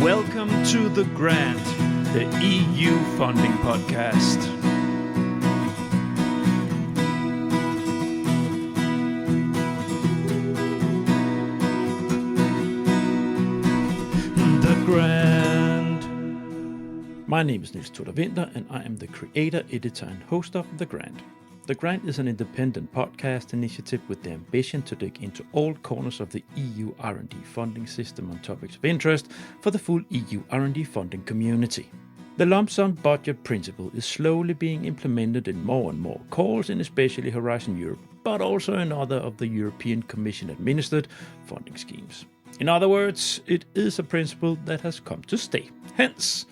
Welcome to The Grant, the EU funding podcast. The Grant. My name is Niels Tudor Winter, and I am the creator, editor, and host of The Grant. The Grant is an independent podcast initiative with the ambition to dig into all corners of the EU R&D funding system on topics of interest for the full EU R&D funding community. The lump sum budget principle is slowly being implemented in more and more calls in especially Horizon Europe, but also in other of the European Commission administered funding schemes. In other words, it is a principle that has come to stay. Hence,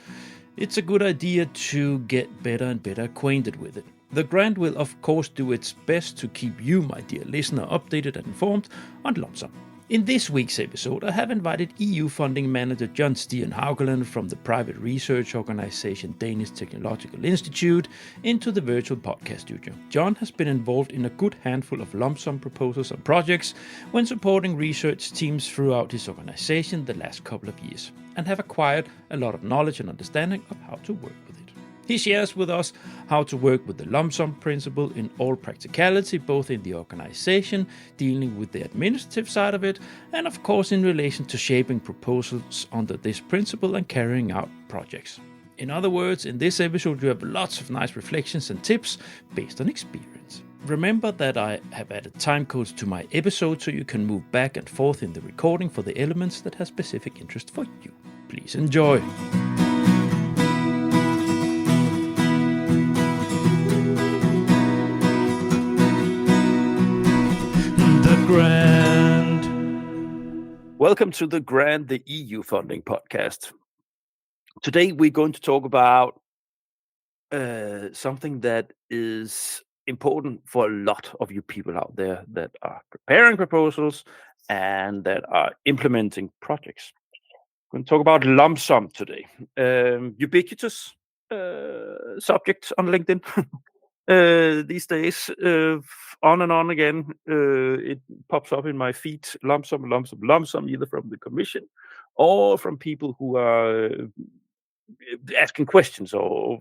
it's a good idea to get better and better acquainted with it. The Grant will of course do its best to keep you, my dear listener, updated and informed on lump sum. In this week's episode, I have invited EU funding manager John Stian Haukeland from the private research organization Danish Technological Institute into the virtual podcast studio. John has been involved in a good handful of lump sum proposals and projects when supporting research teams throughout his organization the last couple of years, and have acquired a lot of knowledge and understanding of how to work with it. He shares with us how to work with the lump sum principle in all practicality, both in the organization, dealing with the administrative side of it, and of course in relation to shaping proposals under this principle and carrying out projects. In other words, in this episode you have lots of nice reflections and tips based on experience. Remember that I have added time codes to my episode so you can move back and forth in the recording for the elements that have specific interest for you. Please enjoy. Grant. Welcome to The Grant, the EU funding podcast. Today we're going to talk about something that is important for a lot of you people out there that are preparing proposals and that are implementing projects. We're going to talk about lump sum today. Ubiquitous subject on LinkedIn. These days, on and on again, it pops up in my feed, lump sum, either from the Commission or from people who are asking questions or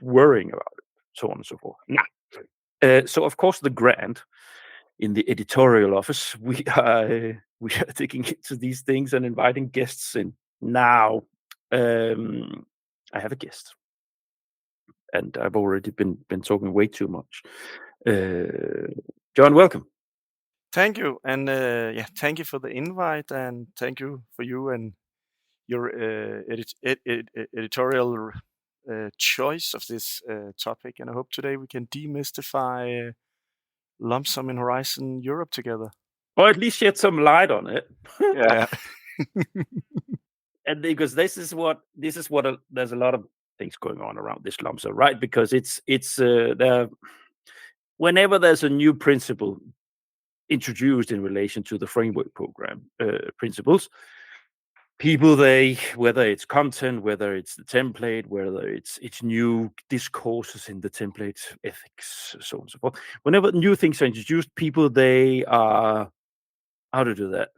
worrying about it, so on and so forth. So, of course, the Grant in the editorial office, we are digging into these things and inviting guests in. Now, I have a guest. And I've already been talking way too much. John, welcome. Thank you, and thank you for the invite, and thank you for you and your editorial choice of this topic. And I hope today we can demystify lump sum in Horizon Europe together, or at least shed some light on it. Yeah. And because this is what there's a lot of things going on around this lump sum, right? Because it's whenever there's a new principle introduced in relation to the framework program principles, people, whether it's content, whether it's the template, whether it's new discourses in the template, ethics, so on and so forth. Whenever new things are introduced, people, they are, how to do that?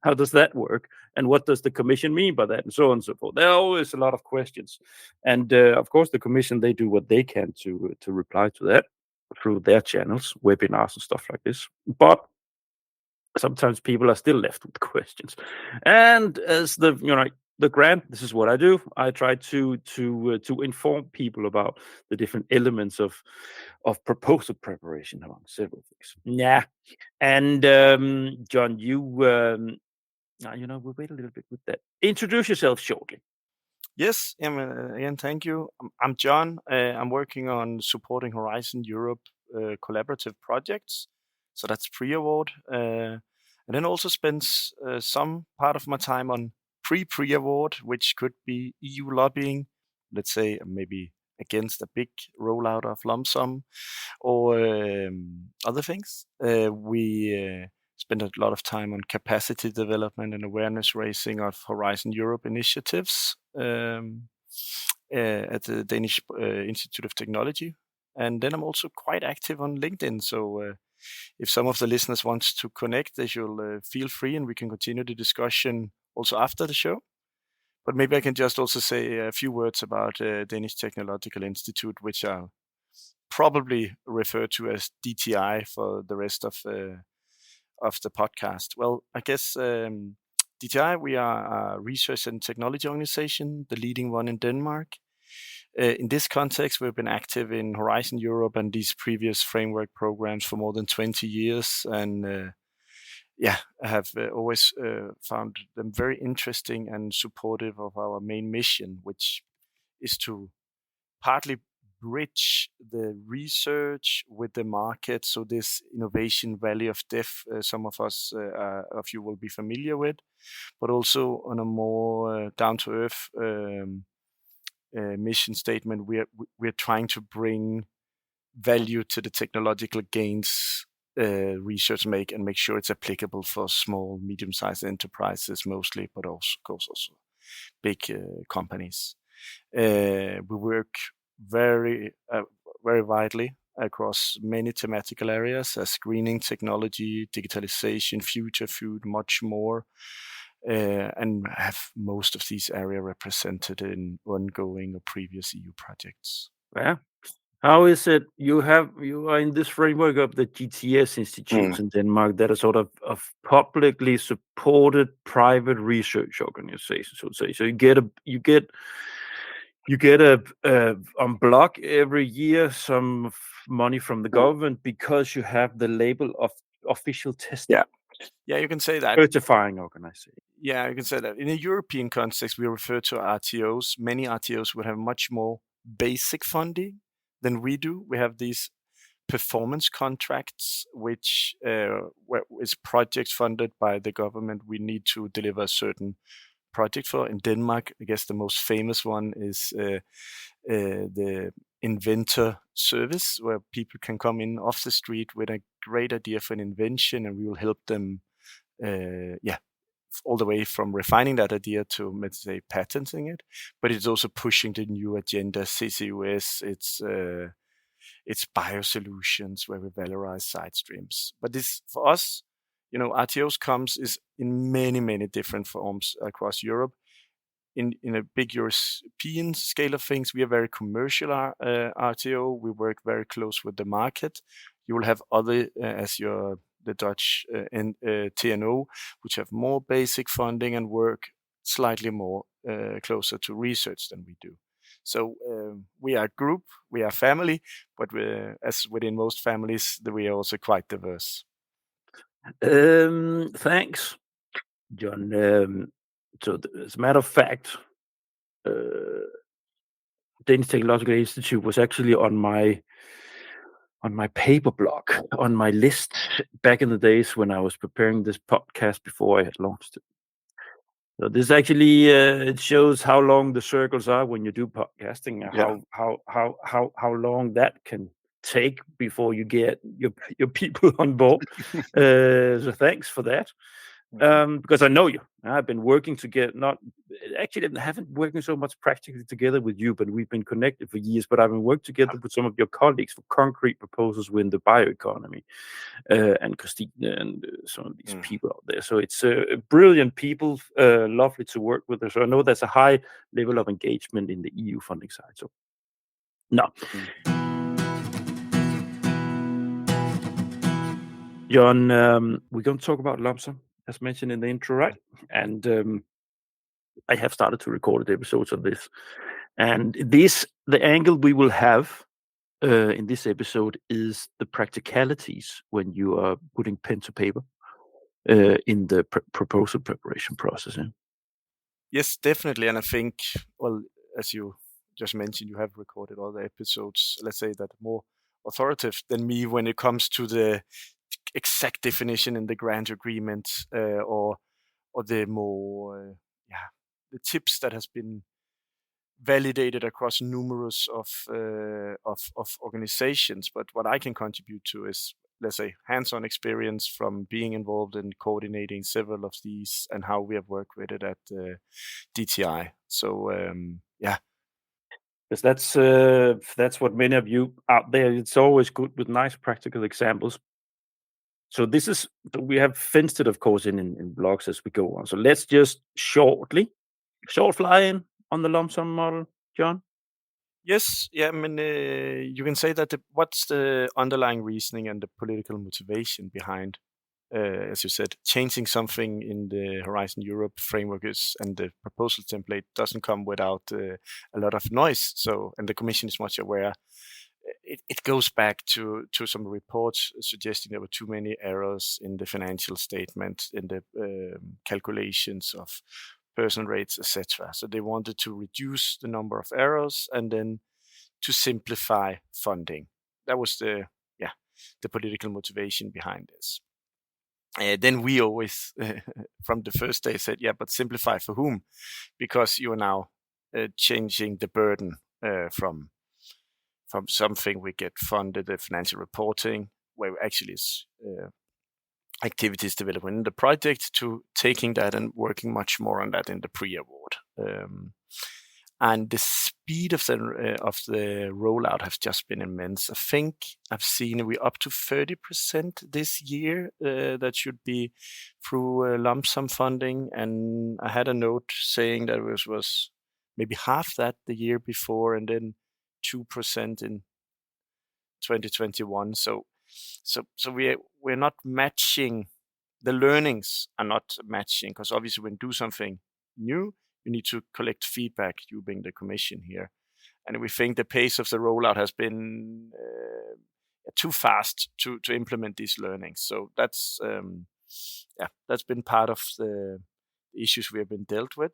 How does that work? And what does the Commission mean by that? And so on and so forth. There are always a lot of questions. And of course, the Commission, they do what they can to reply to that through their channels, webinars and stuff like this. But sometimes people are still left with questions. And as the Grant, this is what I do. I try to inform people about the different elements of proposal preparation, among several things. Yeah. And John, we'll wait a little bit with that. Introduce yourself shortly. Yes, again, thank you. I'm John. I'm working on supporting Horizon Europe collaborative projects. So that's pre-award. And then also spends some part of my time on pre-award, which could be EU lobbying, let's say maybe against a big rollout of lump sum or other things. We spend a lot of time on capacity development and awareness raising of Horizon Europe initiatives at the Danish Institute of Technology. And then I'm also quite active on LinkedIn. So if some of the listeners want to connect, they should feel free, and we can continue the discussion also after the show. But maybe I can just also say a few words about Danish Technological Institute, which are probably referred to as DTI for the rest of the podcast. Well, I guess DTI, we are a research and technology organization, the leading one in Denmark. In this context, we've been active in Horizon Europe and these previous framework programs for more than 20 years. And I have always found them very interesting and supportive of our main mission, which is to partly bridge the research with the market. So this innovation valley of death, some of you will be familiar with, but also on a more down-to-earth mission statement, we're trying to bring value to the technological gains research make and make sure it's applicable for small, medium-sized enterprises mostly, but also, of course, also big companies. We work very widely across many thematical areas as greening technology, digitalization, future food, much more, and have most of these areas represented in ongoing or previous EU projects. Yeah. How is it you are in this framework of the GTS institutes in Denmark that are sort of publicly supported private research organizations, so to say. So you get a on block every year some money from the government because you have the label of official testing. Yeah, you can say that. Certifying organization. Yeah, you can say that. In a European context, we refer to RTOs. Many RTOs would have much more basic funding than we do. We have these performance contracts, which is projects funded by the government. We need to deliver a certain project for. In Denmark, I guess the most famous one is the inventor service, where people can come in off the street with a great idea for an invention, and we will help them all the way from refining that idea to, let's say, patenting it. But it's also pushing the new agenda, CCUS, it's biosolutions where we valorize side streams. But this, for us, RTOs comes is in many, many different forms across Europe. In a big European scale of things, we are very commercial RTO. We work very close with the market. You will have other, the Dutch TNO, which have more basic funding and work slightly more closer to research than we do. So we are a group, we are family, but as within most families, we are also quite diverse. Thanks, John. So as a matter of fact, Danish Technological Institute was actually on my paper block, on my list back in the days when I was preparing this podcast before I had launched it. So this actually it shows how long the circles are when you do podcasting, and how long that can take before you get your people on board. So thanks for that. Because I know you. I've been working together, I haven't working so much practically together with you, but we've been connected for years. But I've been working together with some of your colleagues for concrete proposals within the bioeconomy, and Christine and some of these people out there. So it's brilliant people, lovely to work with. So I know there's a high level of engagement in the EU funding side. So no. John, we're going to talk about lump sum, as mentioned in the intro, right? And I have started to record the episodes of this. And the angle we will have in this episode is the practicalities when you are putting pen to paper in the proposal preparation process. Yeah? Yes, definitely. And I think, well, as you just mentioned, you have recorded all the episodes, let's say that more authoritative than me when it comes to the exact definition in the grant agreement, or the more the tips that has been validated across numerous of organizations. But what I can contribute to is, let's say, hands-on experience from being involved in coordinating several of these and how we have worked with it at DTI. So because that's what many of you out there. It's always good with nice practical examples. So we have fenced it, of course, in blogs as we go on. So let's just shortly Short fly-in on the lump sum model, John? Yes, yeah, I mean, you can say that what's the underlying reasoning and the political motivation behind, as you said, changing something in the Horizon Europe framework and the proposal template doesn't come without a lot of noise. So, and the Commission is much aware. It goes back to some reports suggesting there were too many errors in the financial statement, in the calculations of personal rates, etc. So they wanted to reduce the number of errors and then to simplify funding. That was the political motivation behind this. Then we always, from the first day, said, yeah, but simplify for whom? Because you are now changing the burden from something we get funded, the financial reporting, where actually is activities development in the project, to taking that and working much more on that in the pre-award. And the speed of the rollout has just been immense. I think I've seen we're up to 30% this year that should be through lump sum funding, and I had a note saying that it was maybe half that the year before, and then 2% in 2021. So we're not matching. The learnings are not matching, because obviously when you do something new, you need to collect feedback, you being the Commission here. And we think the pace of the rollout has been too fast to implement these learnings. So that's been part of the issues we have been dealt with.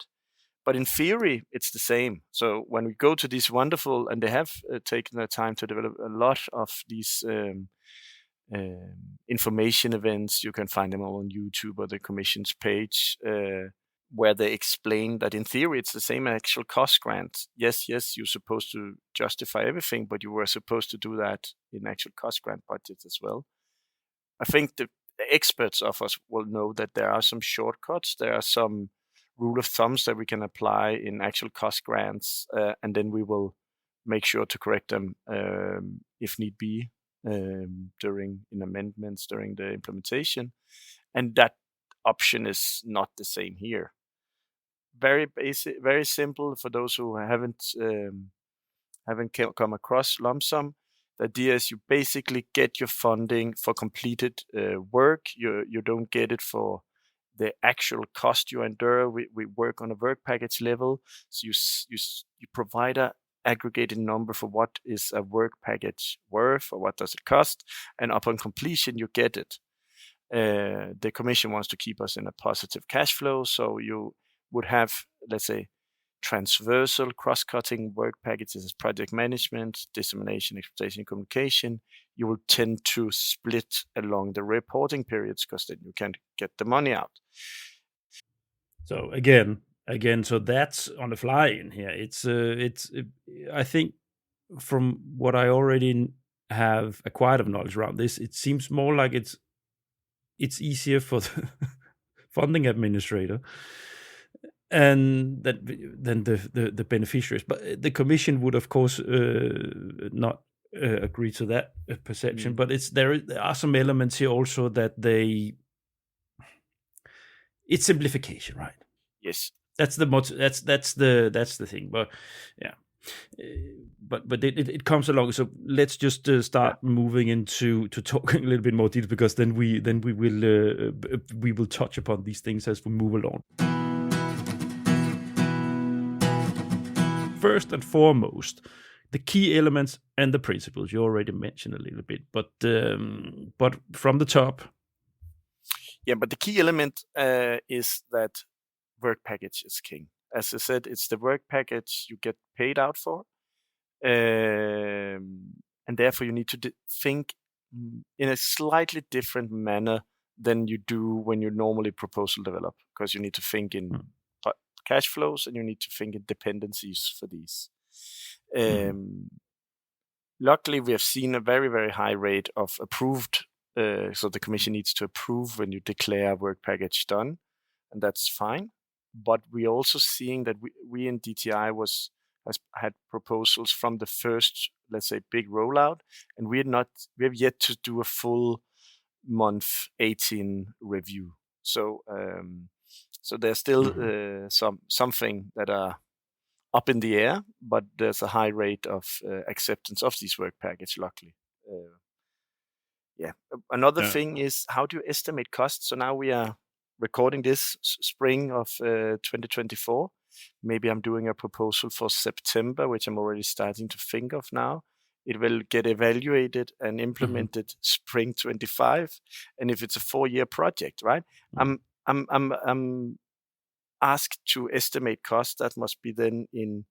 But in theory, it's the same. So when we go to these wonderful, and they have taken the time to develop a lot of these information events, you can find them all on YouTube or the Commission's page, where they explain that in theory it's the same actual cost grant. Yes, you're supposed to justify everything, but you were supposed to do that in actual cost grant budgets as well. I think the experts of us will know that there are some shortcuts, there are some rule of thumbs that we can apply in actual cost grants, and then we will make sure to correct them if need be during amendments during the implementation. And that option is not the same here. Very basic, very simple for those who haven't come across lump sum. The idea is you basically get your funding for completed work. You don't get it for the actual cost you endure. We work on a work package level, so you provide a aggregated number for what is a work package worth, or what does it cost, and upon completion you get it. The Commission wants to keep us in a positive cash flow, so you would have, let's say, transversal cross-cutting work packages as project management, dissemination, exploitation, communication. You will tend to split along the reporting periods, because then you can get the money out. So again, so that's on the fly in here. I think from what I already have acquired of knowledge around this, it seems more like it's easier for the funding administrator and than the beneficiaries. But the Commission would, of course, not agree to that perception. But there are some elements here also that it's simplification, right? Yes, that's the thing. But yeah. But it comes along. So let's just start moving into talking a little bit more detail, because then we will touch upon these things as we move along. First and foremost, the key elements and the principles you already mentioned a little bit, but from the top. Yeah, but the key element is that work package is king. As I said, it's the work package you get paid out for. And therefore you need to think in a slightly different manner than you do when you normally proposal develop, because you need to think in cash flows and you need to think in dependencies for these. Luckily, we have seen a very, very high rate of approved. So the Commission needs to approve when you declare work package done, and that's fine. But we're also seeing that we in DTI has had proposals from the first, let's say, big rollout, and we have yet to do a full month 18 review. So So there's still something that are up in the air, but there's a high rate of acceptance of these work package, luckily. Another thing is, how do you estimate costs? So now we are recording this spring of 2024. Maybe I'm doing a proposal for September, which I'm already starting to think of now. It will get evaluated and implemented spring 25. And if it's a 4-year project, right? I'm asked to estimate costs. That must be then in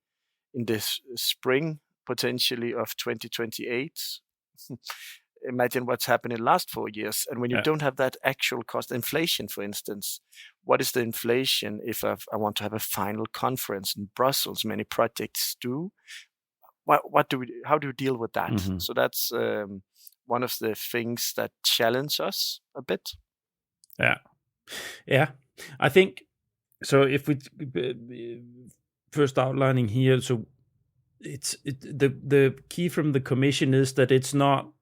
this spring, potentially of 2028. Imagine what's happened in the last 4 years. And when you don't have that actual cost, inflation, for instance, what is the inflation if I want to have a final conference in Brussels? Many projects do. How do you deal with that? So that's one of the things that challenge us a bit. Yeah. I think, so if we first outlining here, so the key from the commission is that it's not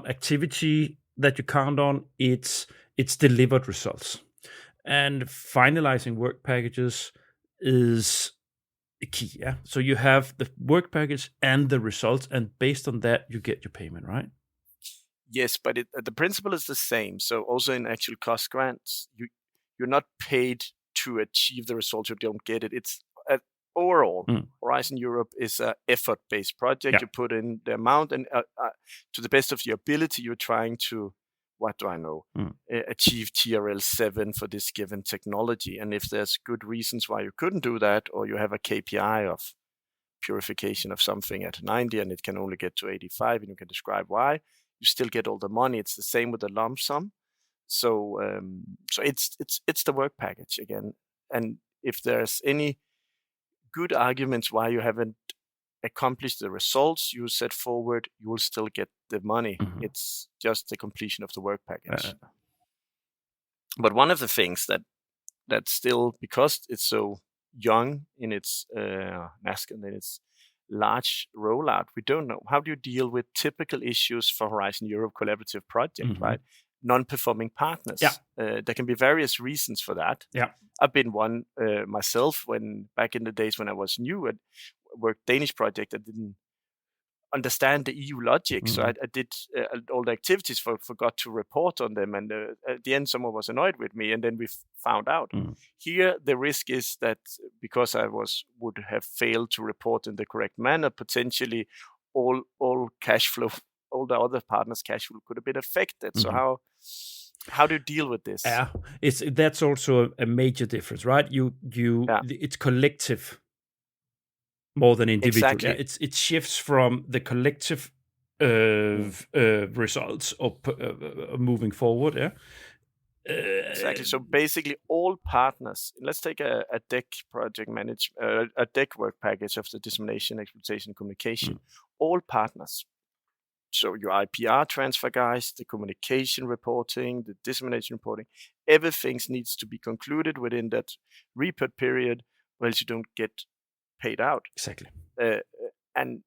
activity that you count on, it's delivered results. And finalizing work packages is key, yeah? So you have the work package and the results, and based on that, you get your payment, right? Yes, but the principle is the same. So also in actual cost grants, you're not paid to achieve the results. You don't get it. It's overall, Horizon Europe is an effort-based project. You put in the amount, and to the best of your ability, you're trying to, achieve TRL 7 for this given technology. And if there's good reasons why you couldn't do that, or you have a KPI of purification of something at 90 and it can only get to 85, and you can describe why, you still get all the money. It's the same with the lump sum. So it's the work package again. And if there's any good arguments why you haven't accomplished the results you set forward, you will still get the money. It's just the completion of the work package. But one of the things that still, because it's so young in its nascent in its large rollout, we don't know, how do you deal with typical issues for Horizon Europe collaborative project, right? Non-performing partners. There can be various reasons for that. I've been one myself back in the days when I was new at worked Danish project. I didn't understand the EU logic, so I did all the activities, forgot to report on them, and at the end someone was annoyed with me, and then we found out. Here the risk is that because I would have failed to report in the correct manner, potentially all cash flow, all the other partners' cash flow could have been affected. So how do you deal with this? That's also a major difference, right? It's collective more than individual. Exactly. It shifts from the collective results of moving forward. Exactly. So basically, all partners. Let's take a DEC project a DEC work package of the dissemination, exploitation, communication. All partners. So your IPR transfer guys, the communication reporting, the dissemination reporting, everything needs to be concluded within that report period, or else you don't get paid out. Exactly. And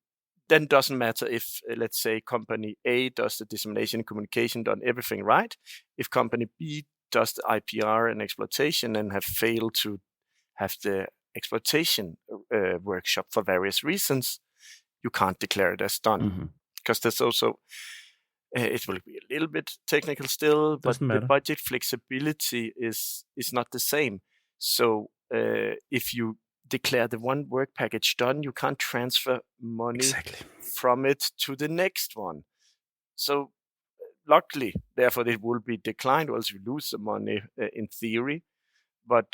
then doesn't matter if, let's say, company A does the dissemination and communication, done everything right. If company B does the IPR and exploitation and have failed to have the exploitation workshop for various reasons, you can't declare it as done. Because there's also, it will be a little bit technical still, but the budget flexibility is not the same. So if you declare the one work package done, you can't transfer money from it to the next one. So luckily, therefore, it will be declined, or else you lose the money in theory. But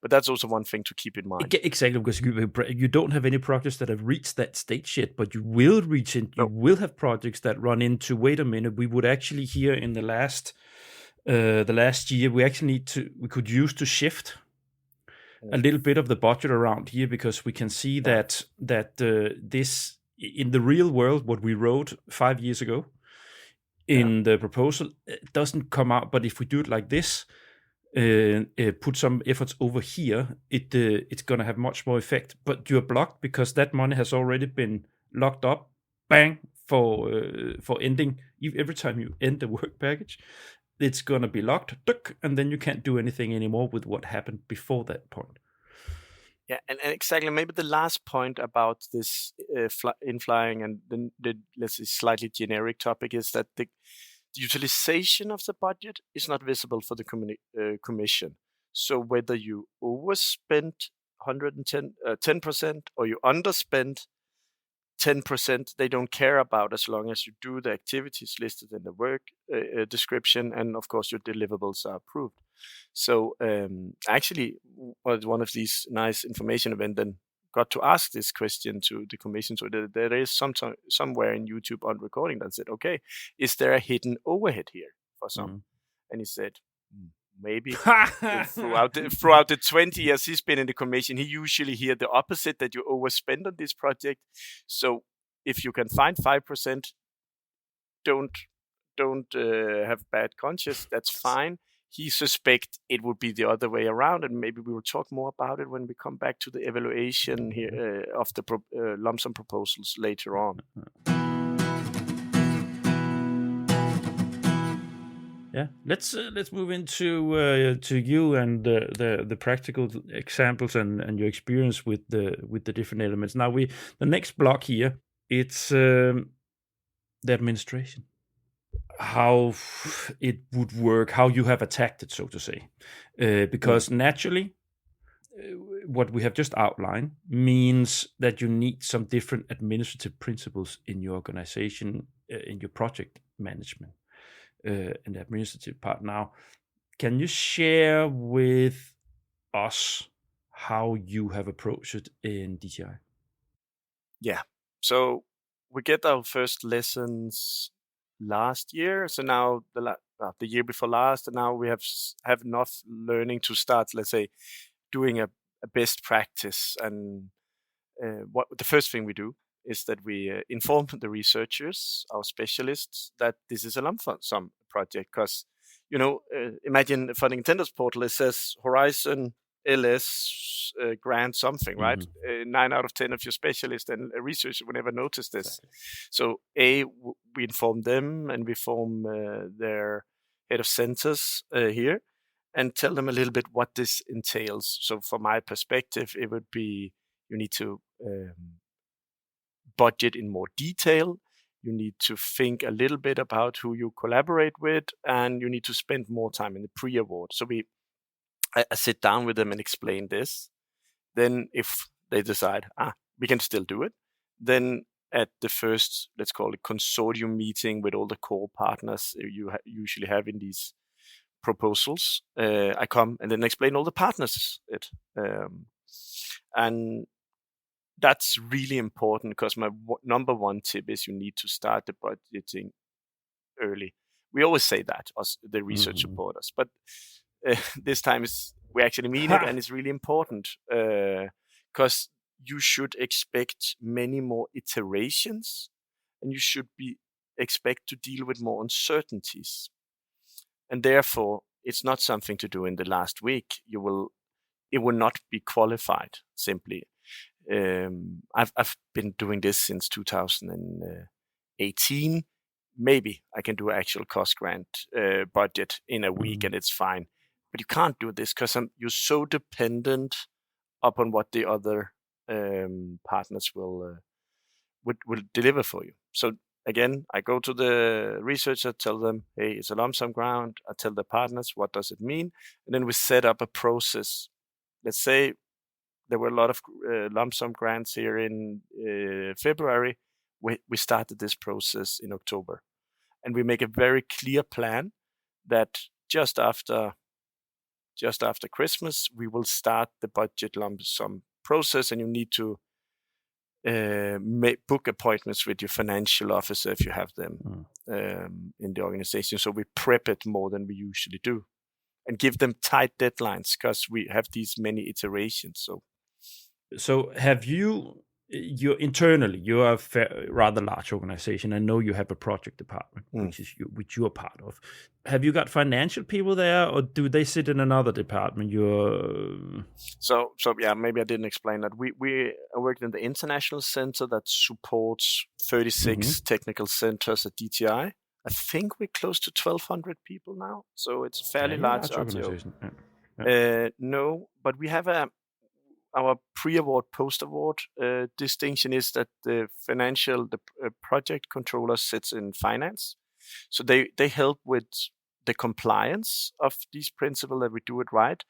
but that's also one thing to keep in mind. Exactly, because you don't have any projects that have reached that stage yet, but you will reach it. You will have projects that run into, wait a minute, we would actually here in the last year, we could use to shift a little bit of the budget around here, because we can see that this, in the real world, what we wrote 5 years ago in the proposal, it doesn't come out. But if we do it like this, put some efforts over here, it's going to have much more effect. But you're blocked because that money has already been locked up, bang, for ending. Every time you end the work package, it's going to be locked, and then you can't do anything anymore with what happened before that point. Yeah, and exactly. Maybe the last point about this in flying and the let's say slightly generic topic is that the utilization of the budget is not visible for the commission. So whether you overspent 10% or you underspent 10%, they don't care about as long as you do the activities listed in the work description, and of course your deliverables are approved. So actually, one of these nice information event then got to ask this question to the commission. So there is somewhere in YouTube on recording that said, okay, is there a hidden overhead here for some? And he said, maybe. throughout the 20 years he's been in the commission, he usually hear the opposite, that you overspend on this project. So if you can find 5%, don't have bad conscience, that's fine. He suspect it would be the other way around, and maybe we will talk more about it when we come back to the evaluation here of the lump sum proposals later on. Yeah, let's move into to you and the practical examples and your experience with the different elements. Now the next block here, it's the administration, how it would work, how you have attacked it, so to say, because naturally, what we have just outlined means that you need some different administrative principles in your organization, in your project management. In the administrative part. Now, can you share with us how you have approached it in DTI? Yeah, so we get our first lessons last year. So now the year before last, and now we have enough learning to start, let's say, doing a best practice. And what the first thing we do is that we inform the researchers, our specialists, that this is a lump sum project. Because, imagine the funding tenders portal, it says Horizon LS grant something, right? 9 out of 10 of your specialists and a researcher will never notice this. Exactly. So we inform them, and we inform their head of centers here, and tell them a little bit what this entails. So from my perspective, it would be, you need to budget in more detail. You need to think a little bit about who you collaborate with, and you need to spend more time in the pre-award. So I sit down with them and explain this. Then if they decide, we can still do it, then at the first, let's call it consortium meeting with all the core partners you usually have in these proposals, I come and then explain all the partners it. And that's really important, because my number one tip is you need to start the budgeting early. We always say that, as the research supporters, but this time we actually mean it, and it's really important, because you should expect many more iterations, and you should expect to deal with more uncertainties. And therefore, it's not something to do in the last week. It will not be qualified simply. I've been doing this since 2018. Maybe I can do actual cost grant budget in a week, and it's fine. But you can't do this because you're so dependent upon what the other partners will deliver for you. So again, I go to the researcher, tell them, hey, it's a lump sum grant. I tell the partners, what does it mean? And then we set up a process. Let's say there were a lot of lump sum grants here in February. We started this process in October. And we make a very clear plan that just after Christmas, we will start the budget lump sum process, and you need to book appointments with your financial officer if you have them in the organization. So we prep it more than we usually do, and give them tight deadlines, because we have these many iterations. So have you internally, you are a rather large organization. I know you have a project department, which you are part of. Have you got financial people there, or do they sit in another department? So yeah, maybe I didn't explain that. We worked in the international center that supports 36 technical centers at DTI, I think we're close to 1,200 people now, so it's a fairly large RTO. Organization. Yeah. No, but we have our pre-award, post-award distinction is that the project controller sits in finance, so they help with the compliance of these principles that we do it right.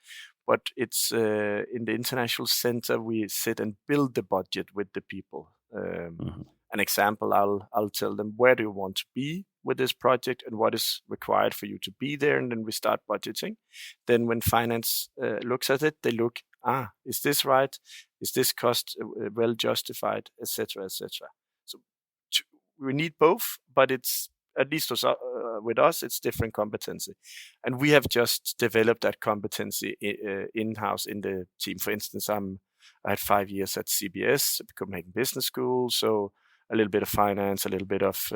But it's in the international center we sit and build the budget with the people. An example, I'll tell them where do you want to be with this project and what is required for you to be there, and then we start budgeting. Then when finance looks at it, they look, is this right? Is this cost well justified, etc., etc. So we need both, but it's at least with us, it's different competency, and we have just developed that competency in-house in the team. For instance, I had 5 years at CBS, Copenhagen Business School, so a little bit of finance, a little bit of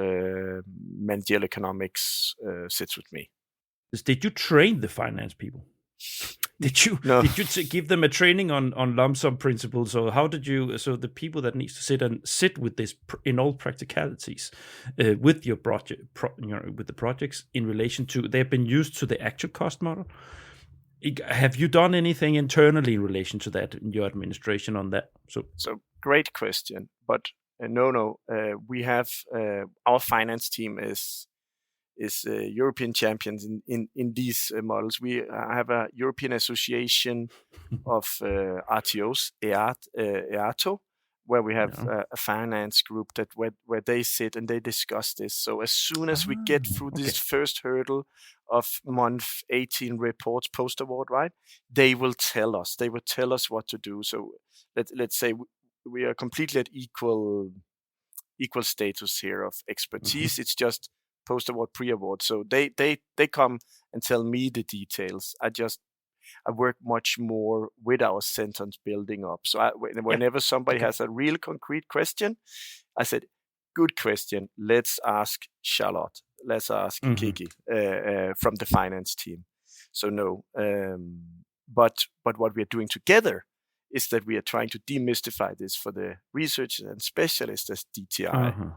managerial economics sits with me. Did you train the finance people? Did you give them a training on lump sum principles, or how did you? So the people that needs to sit with this in all practicalities with your project, with the projects in relation to, they've been used to the actual cost model. Have you done anything internally in relation to that in your administration on that? So great question, but no. We have our finance team is European champions in these models. We have a European Association of RTOs, EATO, where we have a finance group that where they sit and they discuss this. So as soon as we get through this first hurdle of month 18 reports post-award, right, they will tell us. They will tell us what to do. So let's say we are completely at equal status here of expertise. It's just post-award, pre-award. So they come and tell me the details. I work much more with our sentence building up. So whenever somebody has a real concrete question, I said, good question. Let's ask Charlotte. Let's ask Kiki from the finance team. So no, but what we are doing together is that we are trying to demystify this for the researchers and specialists as DTI.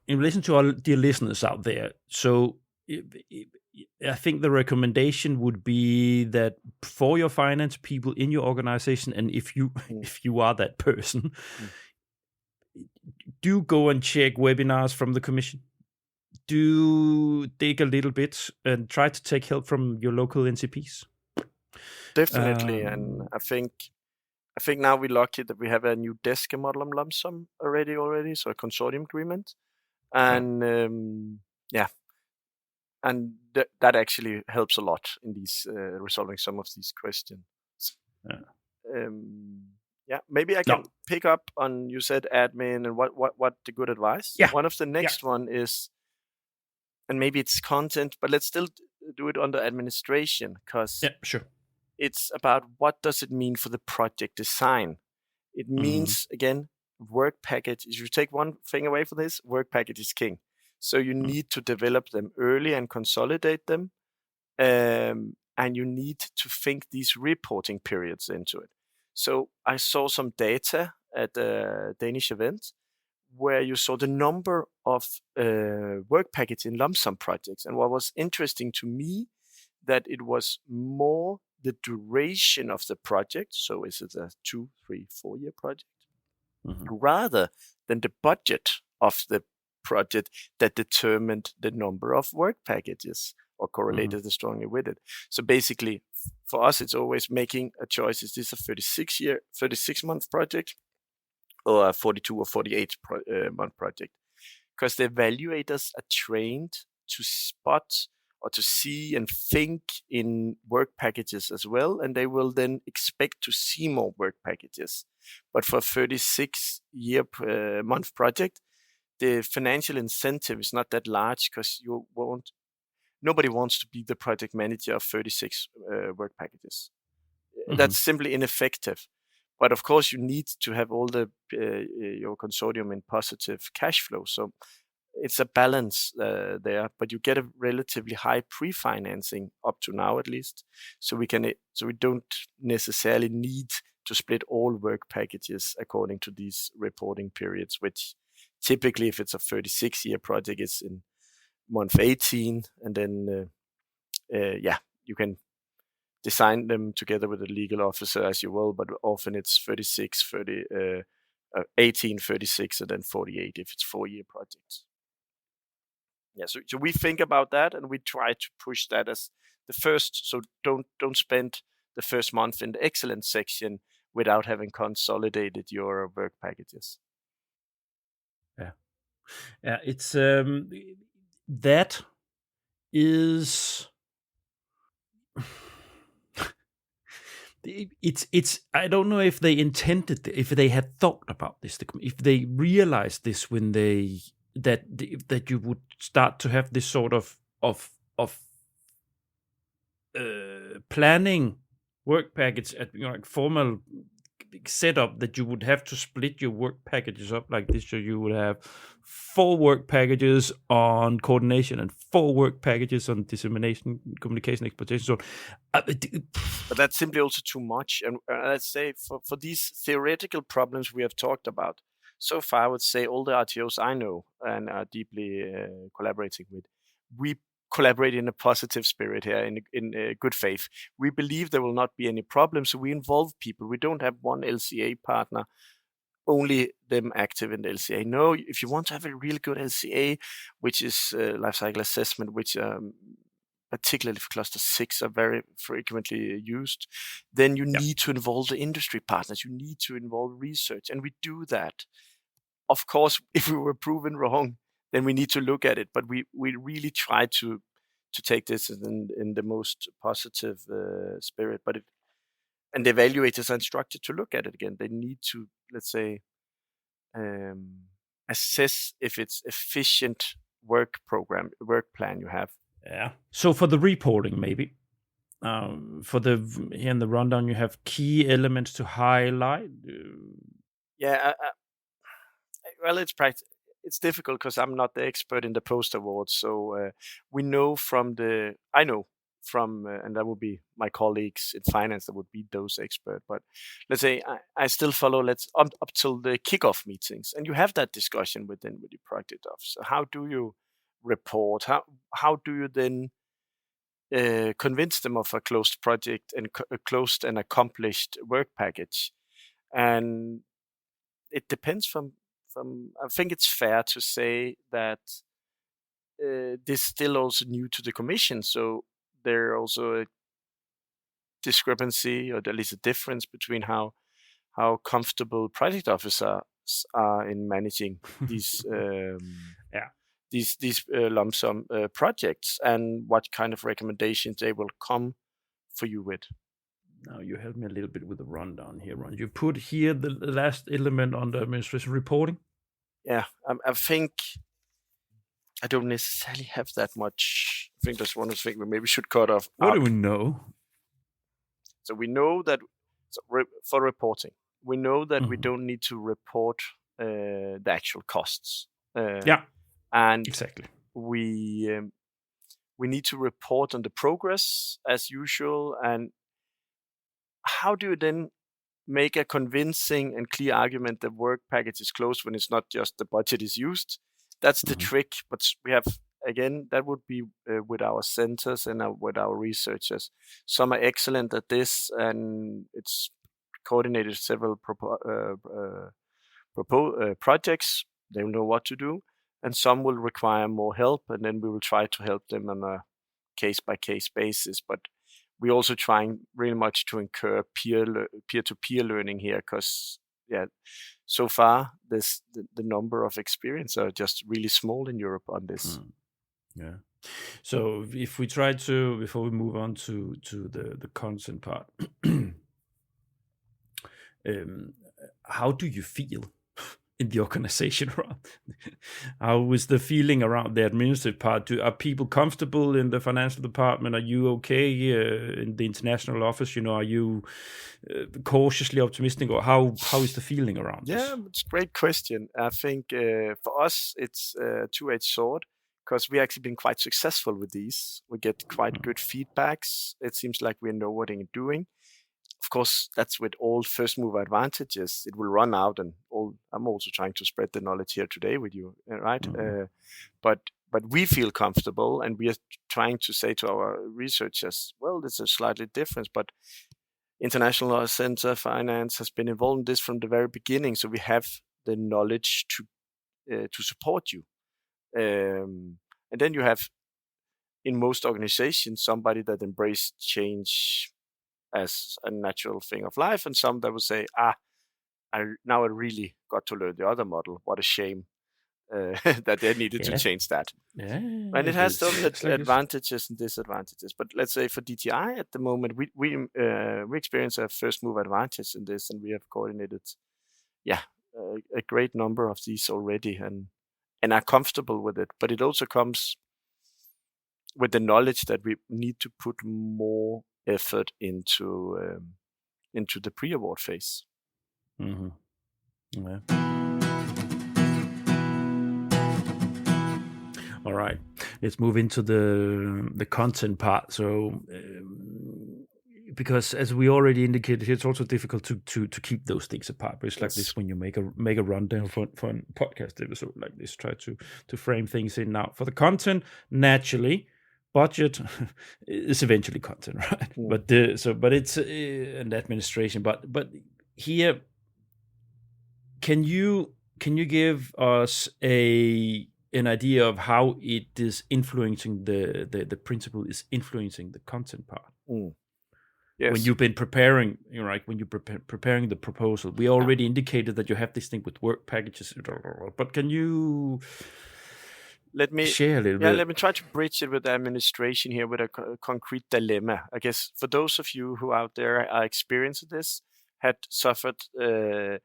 In relation to our dear listeners out there, so I think the recommendation would be that for your finance people in your organization, and if you are that person, do go and check webinars from the Commission. Do dig a little bit and try to take help from your local NCPs. Definitely, and I think now we're lucky that we have a new desk model on lump sum already, so a consortium agreement, and and that actually helps a lot in these resolving some of these questions. Maybe I can pick up on, you said admin and what the good advice. One of the next one is, and maybe it's content, but let's still do it under administration, because it's about what does it mean for the project design. It means, again, work package. If you take one thing away from this, work package is king. So you need to develop them early and consolidate them. And you need to think these reporting periods into it. So I saw some data at a Danish event where you saw the number of work packages in lump sum projects. And what was interesting to me, that it was more the duration of the project. So is it a 2, 3, 4 year project? Rather than the budget of the project that determined the number of work packages or correlated strongly with it. So basically, for us, it's always making a choice. Is this a 36-month project or a 42 or 48 month project? Because the evaluators are trained to spot or to see and think in work packages as well, and they will then expect to see more work packages. But for a 36-month project, the financial incentive is not that large, because nobody wants to be the project manager of 36 work packages. That's simply ineffective. But of course, you need to have all your consortium in positive cash flow. So it's a balance there, but you get a relatively high pre-financing up to now, at least. So we don't necessarily need to split all work packages according to these reporting periods, which typically, if it's a 36-year project, it's in month 18, and then you can design them together with a legal officer as you will, but often it's 36, 30, 18, 36, and then 48 if it's 4-year projects. Yeah, so we think about that, and we try to push that as the first. So don't spend the first month in the excellence section without having consolidated your work packages. Yeah, it's that is it's I don't know if they intended, if they had thought about this, if they realized this when they that you would start to have this sort of planning work package at like formal setup, that you would have to split your work packages up like this. So you would have 4 work packages on coordination and 4 work packages on dissemination, communication, exploitation. So, but that's simply also too much. And let's say for these theoretical problems we have talked about so far, I would say all the RTOs I know and are deeply collaborating with, we collaborate in a positive spirit here, in good faith. We believe there will not be any problems, so we involve people. We don't have one LCA partner, only them active in the LCA. No, if you want to have a really good LCA, which is life cycle assessment, which particularly for cluster 6 are very frequently used, then you need to involve the industry partners. You need to involve research, and we do that. Of course, if we were proven wrong, then we need to look at it. But we really try to take this in the most positive spirit. But and the evaluators are instructed to look at it again. They need to, let's say, assess if it's efficient work plan you have. Yeah. So for the reporting, maybe here in the rundown, you have key elements to highlight. Well, it's difficult because I'm not the expert in the post awards. So I know from, and that would be my colleagues in finance that would be those experts. But let's say I still follow up till the kickoff meetings, and you have that discussion with your project officer. How do you report? How do you then convince them of a closed project and a closed and accomplished work package? And it depends from. I think it's fair to say that this is still also new to the commission, so there are also a discrepancy, or at least a difference, between how comfortable project officers are in managing these these lump sum projects, and what kind of recommendations they will come for you with. Now you help me a little bit with the rundown here, Ron. You put here the last element on the administration reporting. Yeah, I think I don't necessarily have that much. I think that's one of the things we maybe should cut off. What do we know? So we know that for reporting, we know that we don't need to report the actual costs. And exactly. We need to report on the progress as usual. And how do you then make a convincing and clear argument that work package is closed when it's not just the budget is used? That's the trick. But we have, again, that would be with our centers and with our researchers. Some are excellent at this, and it's coordinated several projects. They will know what to do. And some will require more help, and then we will try to help them on a case-by-case basis. But we're also trying really much to incur peer-to-peer learning here, because so far the number of experience are just really small in Europe on this. Yeah. So if we try to, before we move on to the content part, how do you feel in the organization? How is the feeling around the administrative part? Are people comfortable in the financial department? Are you okay in the international office? Are you cautiously optimistic, or how is the feeling around this? Yeah, it's a great question. I think for us it's a two-edged sword, because we've actually been quite successful with these. We get quite good feedbacks. It seems like we know what we're doing. Of course, that's with all first mover advantages. It will run out, and I'm also trying to spread the knowledge here today with you, right? But but we feel comfortable, and we are trying to say to our researchers, well, this is slightly different, but International Center of Finance has been involved in this from the very beginning, so we have the knowledge to support you. And then you have, in most organizations, somebody that embrace change as a natural thing of life, and some that will say, I really got to learn the other model. What a shame that they needed to change that. Yeah, and it has some like advantages and disadvantages. But let's say for DTI at the moment, we experience a first move advantage in this, and we have coordinated, a great number of these already, and are comfortable with it. But it also comes with the knowledge that we need to put more effort into the pre-award phase. Mm-hmm. Yeah. All right, let's move into the content part. So, because as we already indicated, it's also difficult to keep those things apart. But it's like this when you make a rundown for a podcast episode like this. Try to frame things in now. For the content, naturally, budget is eventually content, right? Yeah. But it's an administration. But here, can you give us an idea of how it is influencing the principle is influencing the content part? Yes. When you've been preparing, when you're preparing the proposal, we already indicated that you have this thing with work packages, but can you share a little bit? Let me try to bridge it with the administration here with a concrete dilemma. I guess for those of you who out there are experiencing this, had suffered the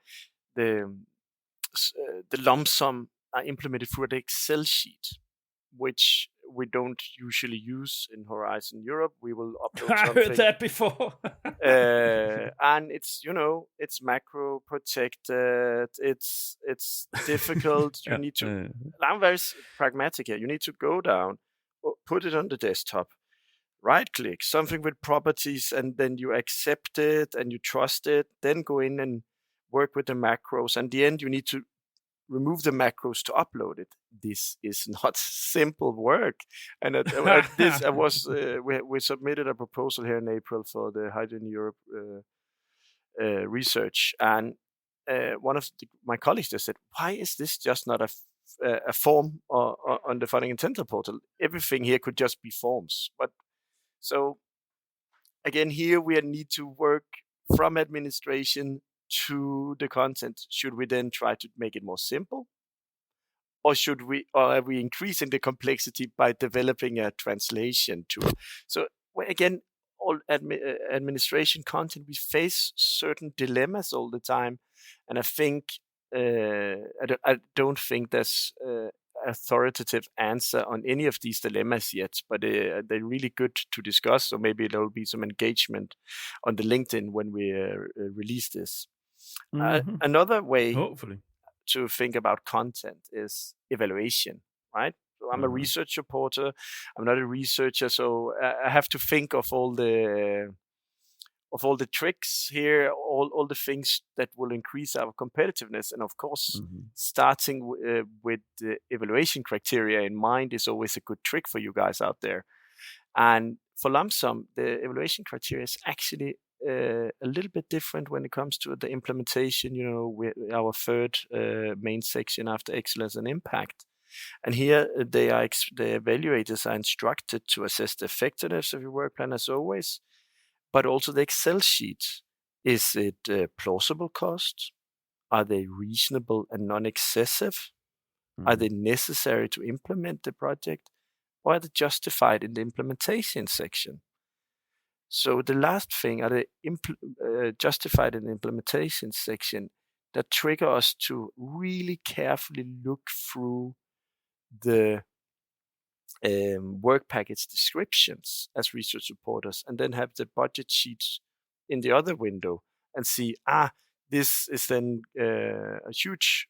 lump sum are implemented through an Excel sheet, which we don't usually use in Horizon Europe. We will upload something. I heard that before. And it's macro protected. It's difficult. You need to. I'm very pragmatic here. You need to go down, put it on the desktop, right-click something with properties, and then you accept it and you trust it. Then go in and work with the macros. And in the end, you need to remove the macros to upload it. This is not simple work. And we submitted a proposal here in April for the Hydrogen Europe research, and one of my colleagues just said, "Why is this just not a form on the funding incentive portal? Everything here could just be forms." But so again, here we need to work from administration to the content. Should we then try to make it more simple, or are we increasing the complexity by developing a translation tool? So again, all administration content, we face certain dilemmas all the time, and I think I don't think there's authoritative answer on any of these dilemmas yet, but they're really good to discuss. So maybe there will be some engagement on the LinkedIn when we release this. Another way, hopefully, to think about content is evaluation, right? So I'm a research reporter. I'm not a researcher, so I have to think of all the tricks here, all the things that will increase our competitiveness. And of course, starting with the evaluation criteria in mind is always a good trick for you guys out there. And for lump sum, the evaluation criteria is actually a little bit different when it comes to the implementation, our third main section after excellence and impact. And here the evaluators are instructed to assess the effectiveness of your work plan as always, but also the Excel sheet. Is it plausible costs? Are they reasonable and non-excessive? Are they necessary to implement the project? Or are they justified in the implementation section? So the last thing, are they justified in the implementation section, that trigger us to really carefully look through the work package descriptions as research supporters, and then have the budget sheets in the other window and see, this is then a huge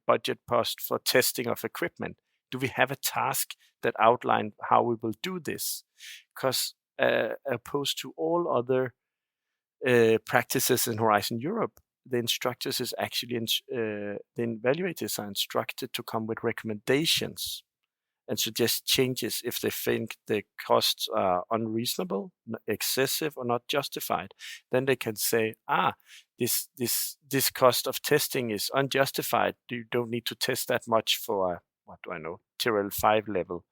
budget post for testing of equipment. Do we have a task that outline how we will do this? Because opposed to all other practices in Horizon Europe, the instructors is actually the evaluators are instructed to come with recommendations. and suggest changes if they think the costs are unreasonable, excessive, or not justified. Then they can say, this cost of testing is unjustified. You don't need to test that much for Tyrrell 5 level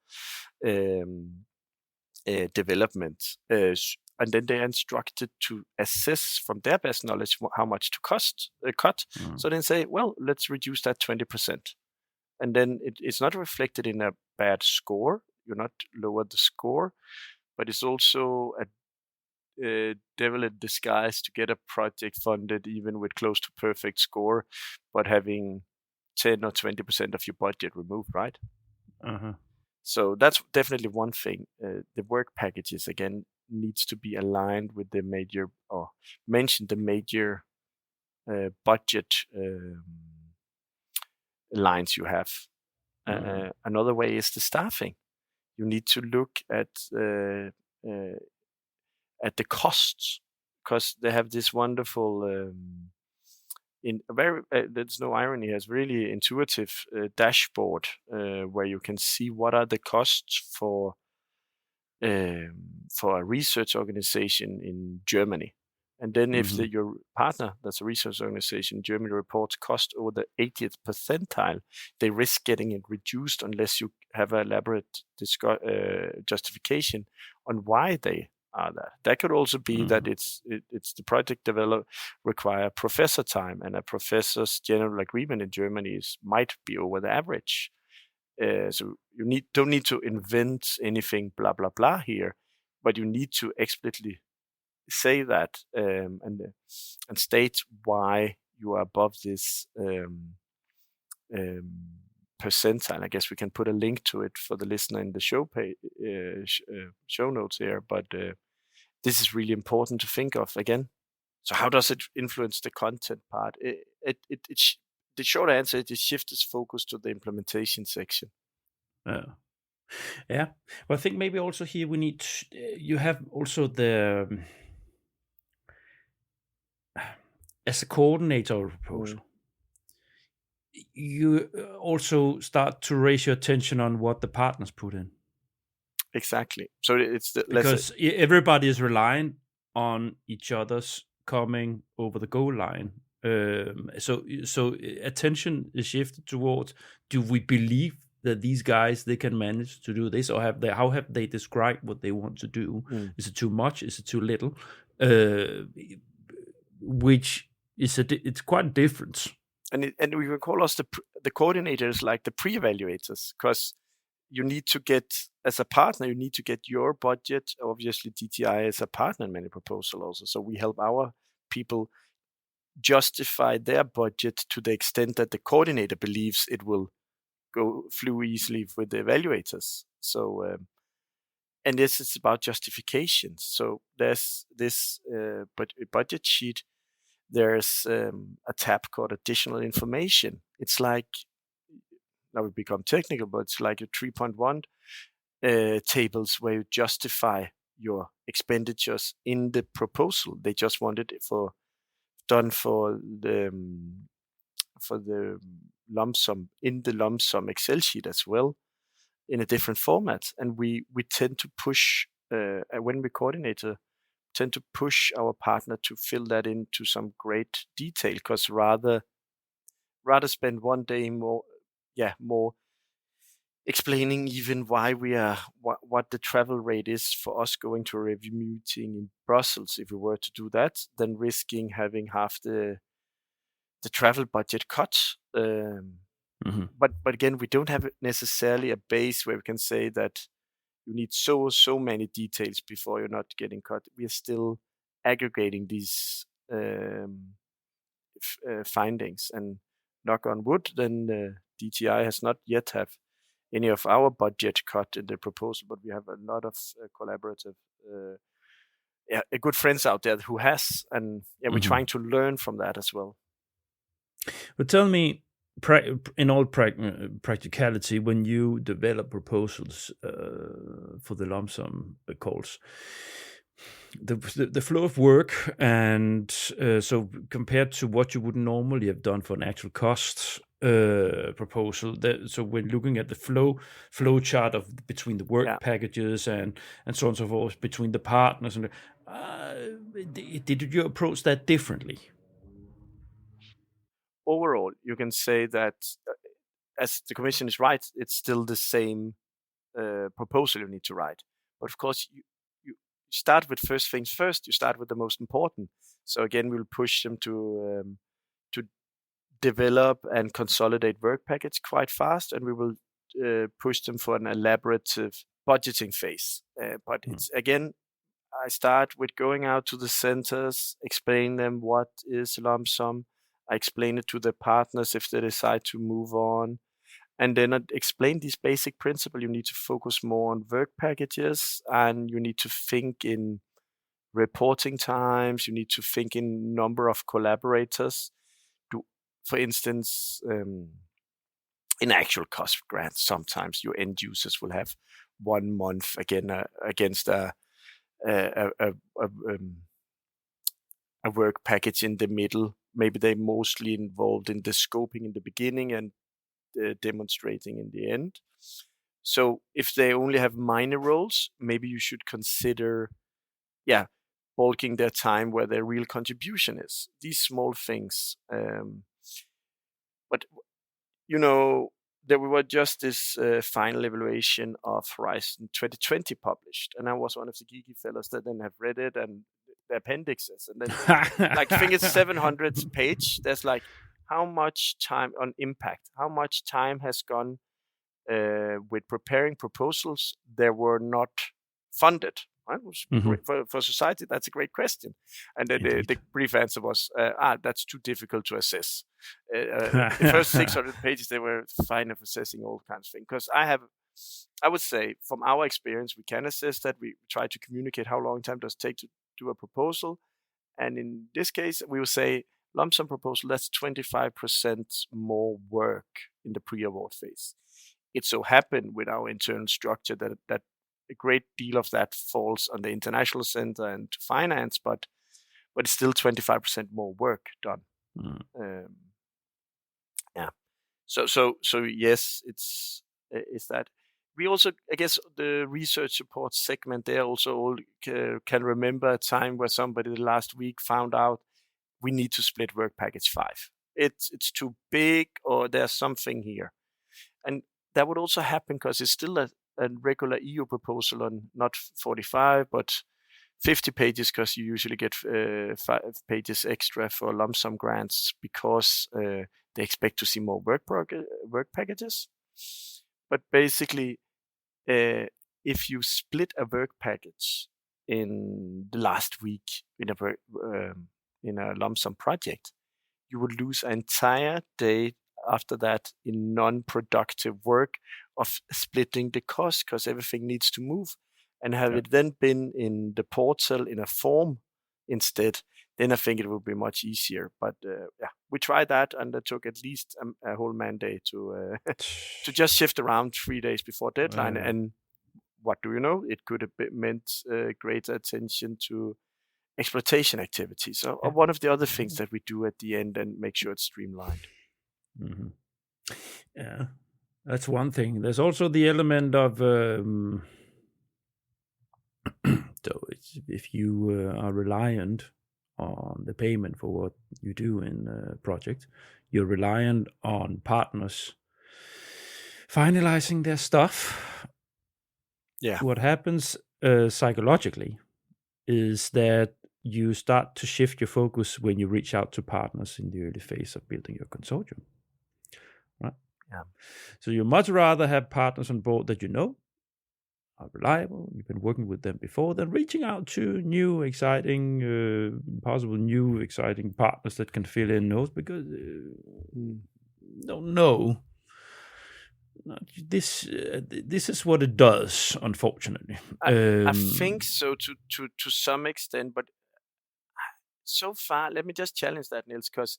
development. And then they are instructed to assess from their best knowledge how much to cut. So then say, well, let's reduce that 20%. And then it's not reflected in a bad score. You're not lowered the score, but it's also a devil in disguise to get a project funded even with close to perfect score, but having 10 or 20% of your budget removed, right? So that's definitely one thing. The work packages, again, needs to be aligned with the major, or mention the major budget lines you have. Another way is the staffing. You need to look at the costs, because they have this wonderful there's no irony, has really intuitive dashboard where you can see what are the costs for a research organization in Germany. And then if your partner, that's a research organization in Germany, reports cost over the 80th percentile, they risk getting it reduced unless you have an elaborate justification on why they are that. That could also be that it's the project develop require professor time, and a professor's general agreement in Germany might be over the average. So you don't need to invent anything blah blah blah here, but you need to explicitly say that and state why you are above this percentile. I guess we can put a link to it for the listener in the show show notes here, but this is really important to think of again. So how does it influence the content part? The short answer is it shifts its focus to the implementation section. Yeah. Well, I think maybe also here we need you have also the as a coordinator of a proposal, you also start to raise your attention on what the partners put in. Exactly. So it's because everybody is relying on each other's coming over the goal line. So attention is shifted towards: do we believe that these guys, they can manage to do this, or how have they described what they want to do? Is it too much? Is it too little? Which is it's quite different. And we can call us the coordinators, like the pre-evaluators, because you need to get, as a partner, you need to get your budget. Obviously, DTI is a partner in many proposals also, so we help our people justify their budget to the extent that the coordinator believes it will flow easily with the evaluators. So, and this is about justifications. So there's this budget sheet. There's a tab called additional information. It's like, now we become technical, but it's like a 3.1 tables where you justify your expenditures in the proposal. They just wanted it done for the lump sum in the lump sum Excel sheet as well, in a different format. And we tend to push when we coordinator tend to push our partner to fill that into some great detail, because rather spend one day more explaining even why we are what the travel rate is for us going to a review meeting in Brussels, if we were to do that, than risking having half the travel budget cut. But again, we don't have necessarily a base where we can say that you need so many details before you're not getting cut. We are still aggregating these findings, and knock on wood, then DTI has not yet have any of our budget cut in the proposal, but we have a lot of collaborative good friends out there who has, and we're trying to learn from that as well. But tell me, in all practicality, when you develop proposals for the lump sum calls, the flow of work, and so compared to what you would normally have done for an actual cost, proposal. So when looking at the flow chart of between the work packages and so on and so forth between the partners, and did you approach that differently? Overall, you can say that, as the commission is right, it's still the same proposal you need to write. But of course, you start with first things first. You start with the most important. So again, we'll push them to develop and consolidate work package quite fast, and we will push them for an elaborative budgeting phase. But it's again, I start with going out to the centers, explain them what is lump sum. I explain it to the partners if they decide to move on. And then I explain these basic principles. You need to focus more on work packages, and you need to think in reporting times. You need to think in number of collaborators. For instance, in actual cost grants, sometimes your end users will have 1 month against a work package in the middle. Maybe they're mostly involved in the scoping in the beginning and demonstrating in the end. So if they only have minor roles, maybe you should consider, bulking their time where their real contribution is. These small things. But there were just this final evaluation of Horizon 2020 published, and I was one of the geeky fellows that then have read it and the appendixes, and then I think it's 700 page. There's like how much time on impact, how much time has gone with preparing proposals that were not funded. Right? For society, that's a great question. And then the brief answer was, that's too difficult to assess. The first 600 pages, they were fine of assessing all kinds of things. Because I would say, from our experience, we can assess that. We try to communicate how long time does it take to do a proposal. And in this case, we will say, lump sum proposal, that's 25% more work in the pre-award phase. It so happened with our internal structure that a great deal of that falls on the international center and finance, but it's still 25% more work done. So yes, it's that. We also, I guess, the research support segment there also all can remember a time where somebody last week found out we need to split work package 5. It's too big, or there's something here, and that would also happen because it's still a regular EU proposal on not 45 but 50 pages, because you usually get 5 pages extra for lump sum grants because they expect to see more work packages. But basically, if you split a work package in the last week in a lump sum project, you would lose an entire day after that in non-productive work of splitting the cost, because everything needs to move. And have it then been in the portal in a form instead, then I think it would be much easier. But we tried that, and it took at least a whole Monday to just shift around 3 days before deadline. And what do you know? It could have meant greater attention to exploitation activities, or one of the other things that we do at the end and make sure it's streamlined. Mm-hmm. Yeah, that's one thing. There's also the element of so if you are reliant on the payment for what you do in a project, you're reliant on partners finalizing their stuff. Yeah. What happens psychologically is that you start to shift your focus when you reach out to partners in the early phase of building your consortium. Right? Yeah. So you much rather have partners on board that you know are reliable, you've been working with them before, than reaching out to new, exciting, possible new, exciting partners that can fill in notes, because don't know. This is what it does, unfortunately. I think so to some extent, but so far, let me just challenge that, Niels, because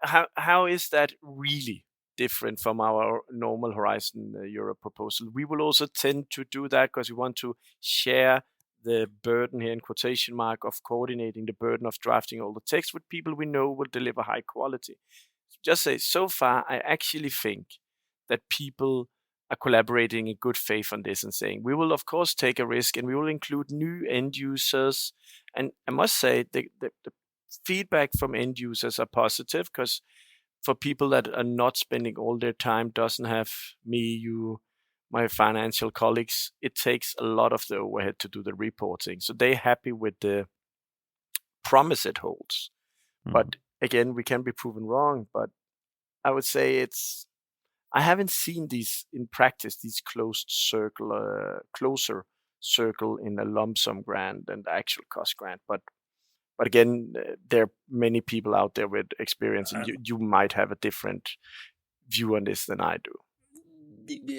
how is that really different from our normal Horizon Europe proposal? We will also tend to do that because we want to share the burden here in quotation mark of coordinating the burden of drafting all the text with people we know will deliver high quality. just say, so far, I actually think that people are collaborating in good faith on this and saying, we will, of course, take a risk and we will include new end users. And I must say, the feedback from end users are positive, because for people that are not spending all their time, doesn't have me, you, my financial colleagues, it takes a lot of the overhead to do the reporting. So they're happy with the promise it holds. But again, we can be proven wrong. But I would say I haven't seen these in practice, these closer circle in a lump sum grant and the actual cost grant. But again, there are many people out there with experience, and you might have a different view on this than I do.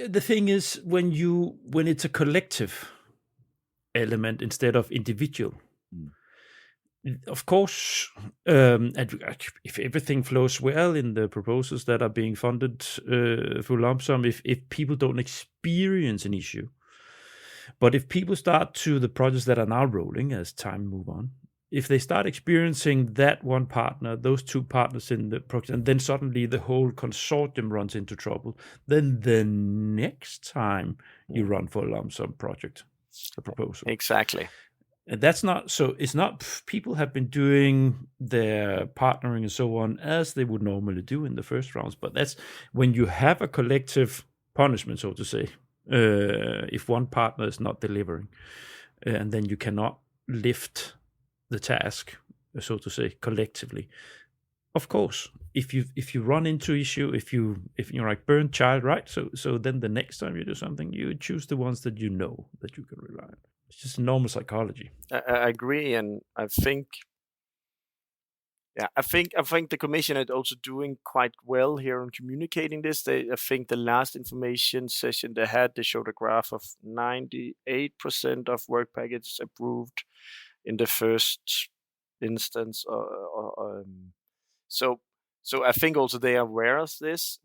The thing is, when it's a collective element instead of individual, of course, if everything flows well in the proposals that are being funded through lump sum, if people don't experience an issue, but if people start to the projects that are now rolling as time move on, if they start experiencing that one partner, those two partners in the project, and then suddenly the whole consortium runs into trouble, then the next time you run for a lump sum project, a proposal. Exactly. And that's not, so it's not, people have been doing their partnering and so on as they would normally do in the first rounds, but that's when you have a collective punishment, so to say, if one partner is not delivering, and then you cannot lift the task, so to say, collectively. Of course, if you run into issue, if you're like burnt child, right? So then the next time you do something, you choose the ones that you know that you can rely on. It's just normal psychology. I agree, and I think the Commission is also doing quite well here on communicating this. I think the last information session they had, they showed a graph of 98% of work packages approved in the first instance. So I think also they are aware of this.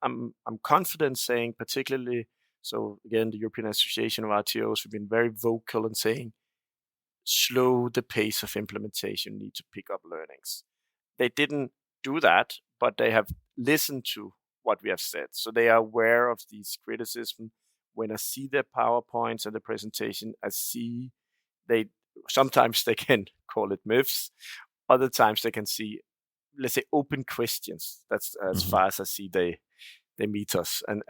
I'm confident saying, particularly. So again, the European Association of RTOs have been very vocal in saying, slow the pace of implementation, need to pick up learnings. They didn't do that, but they have listened to what we have said. So they are aware of these criticisms. When I see their PowerPoints and the presentation, I see sometimes they can call it myths. Other times they can see, let's say, open questions. That's as far as I see they meet us and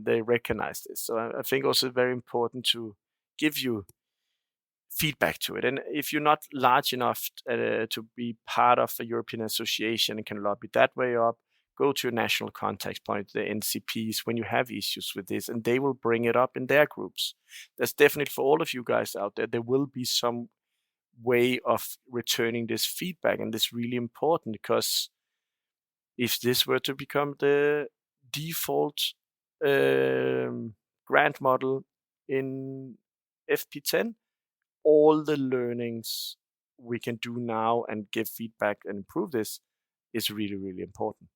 they recognize this. So I think also very important to give you feedback to it. And if you're not large enough to be part of a European association and can lobby that way up, go to a national contact point, the NCPs, when you have issues with this, and they will bring it up in their groups. That's definitely for all of you guys out there. There will be some way of returning this feedback, and it's really important, because if this were to become the default grant model in FP10, all the learnings we can do now and give feedback and improve this is really, really important.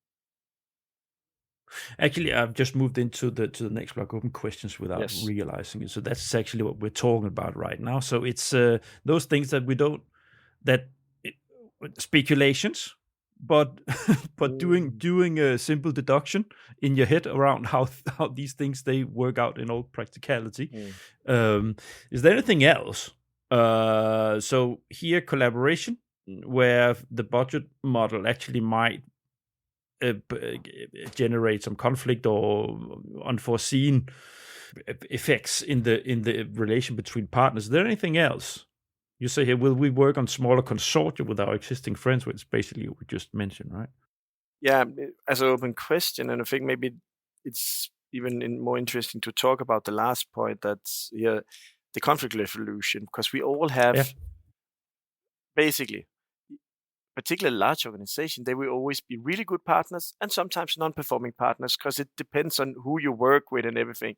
Actually, I've just moved into the next block, open questions, without realizing it. So that's actually what we're talking about right now. So it's those things that we don't, speculations, but doing a simple deduction in your head around how these things, they work out in all practicality. Is there anything else? So here, collaboration, where the budget model actually might generate some conflict or unforeseen effects in the relation between partners. Is there anything else? You say here, will we work on smaller consortia with our existing friends, which is basically what we just mentioned, right? Yeah, as an open question, and I think maybe it's even more interesting to talk about the last point, that's the conflict resolution, because we all have basically, particularly large organization, they will always be really good partners and sometimes non-performing partners, because it depends on who you work with and everything.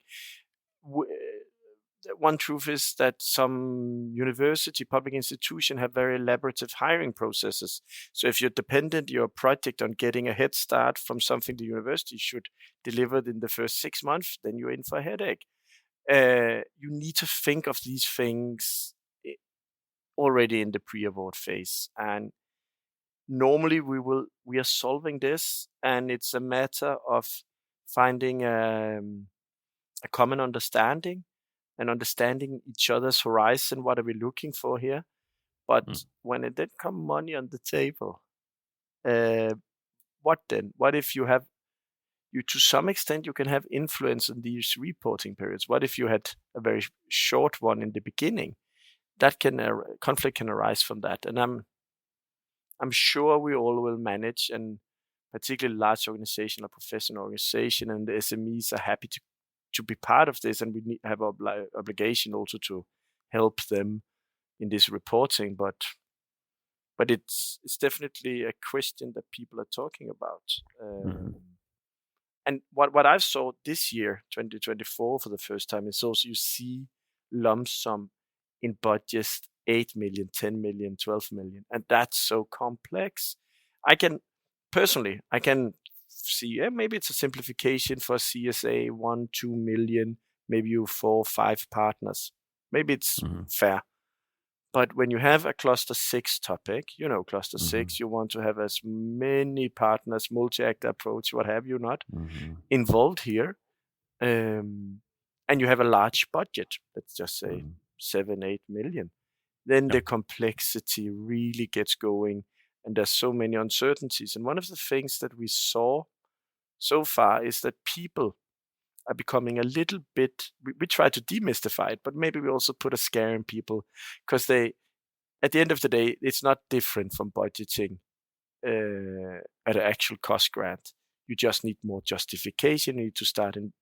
One truth is that some university, public institution have very elaborative hiring processes. So if you're dependent, your project on getting a head start from something the university should deliver in the first 6 months, then you're in for a headache. You need to think of these things already in the pre-award phase. And normally we are solving this, and it's a matter of finding a common understanding and understanding each other's horizon. What are we looking for here? But when it did come money on the table, what then? What if you to some extent you can have influence in these reporting periods? What if you had a very short one in the beginning? That conflict can arise from that, and I'm sure we all will manage, and particularly large organization or professional organization and the SMEs are happy to be part of this, and we have obligation also to help them in this reporting. But it's definitely a question that people are talking about. And what I've saw this year, 2024, for the first time, is also you see lump sum in budgets 8 million, 10 million, 12 million, and that's so complex. I can see maybe it's a simplification for CSA 1, 2 million, maybe you 4, 5 partners. Maybe it's fair. But when you have a cluster 6 topic, cluster 6, you want to have as many partners, multi-actor approach, what have you not, involved here. And you have a large budget, let's just say 7, 8 million. Then the complexity really gets going, and there's so many uncertainties. And one of the things that we saw so far is that people are becoming a little bit, we try to demystify it, but maybe we also put a scare in people, because at the end of the day, it's not different from budgeting at an actual cost grant. You just need more justification. You need to start in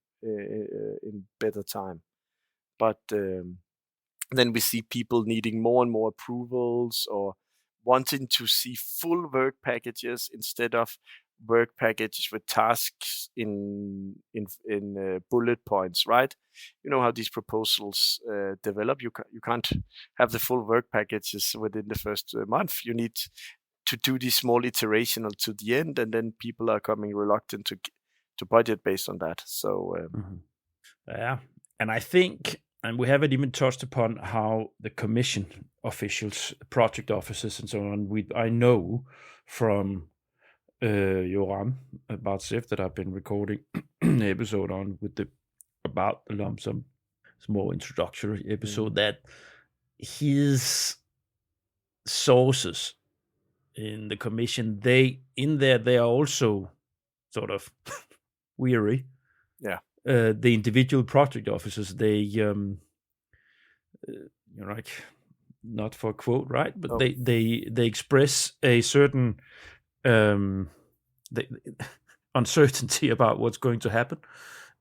better time. But then we see people needing more and more approvals, or wanting to see full work packages instead of work packages with tasks in bullet points, right? You know how these proposals develop. You can't have the full work packages within the first month. You need to do these small iterational to the end, and then people are coming reluctant to budget based on that. So yeah, and I think, and we haven't even touched upon how the commission officials, project officers, and so on. I know from Joram about SIF that I've been recording an episode on about the lump sum, small introductory episode, that his sources in the commission, they are also sort of weary. Yeah. The individual project officers, they like, not for a quote, right? But they express a certain uncertainty about what's going to happen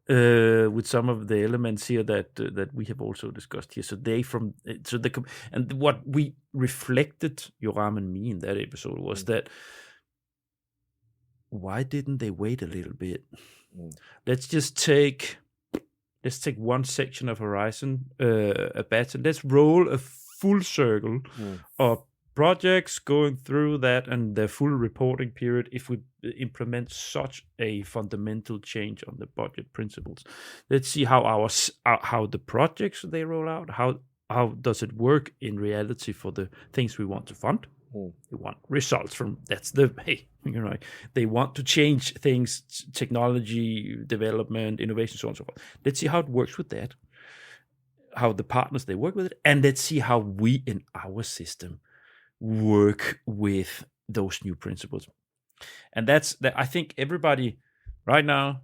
with some of the elements here that we have also discussed here. So and what we reflected, Joram and me, in that episode was that, why didn't they wait a little bit? Let's take one section of Horizon, a batch, and let's roll a full circle of projects going through that and the full reporting period. If we implement such a fundamental change on the budget principles, let's see how the projects they roll out, how does it work in reality for the things we want to fund. They want results from, they want to change things, technology development, innovation, so on and so forth. Let's see how it works with that, how the partners they work with it, and let's see how we in our system work with those new principles. And that's that. I think everybody right now,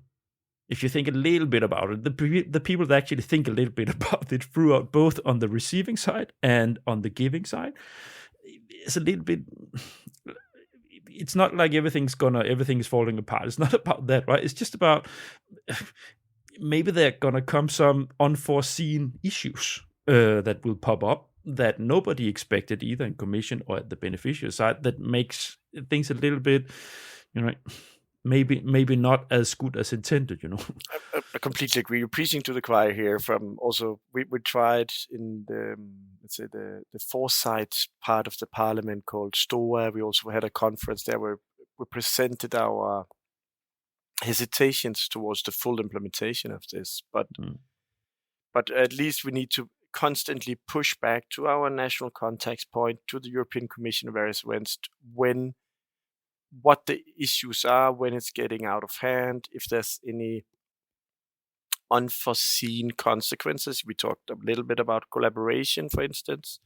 if you think a little bit about it, the people that actually think a little bit about it throughout, both on the receiving side and on the giving side, it's a little bit, it's not like everything is falling apart. It's not about that, right? It's just about maybe there are gonna come some unforeseen issues that will pop up that nobody expected, either in commission or at the beneficiary side, that makes things a little bit, maybe not as good as intended, I completely agree. You're preaching to the choir here. From also, we tried in the, let's say, the foresight part of the parliament called STOA. We also had a conference there where we presented our hesitations towards the full implementation of this. But at least we need to constantly push back to our national contact point, to the European Commission, various events, when what the issues are when it's getting out of hand, if there's any unforeseen consequences. We talked a little bit about collaboration, for instance.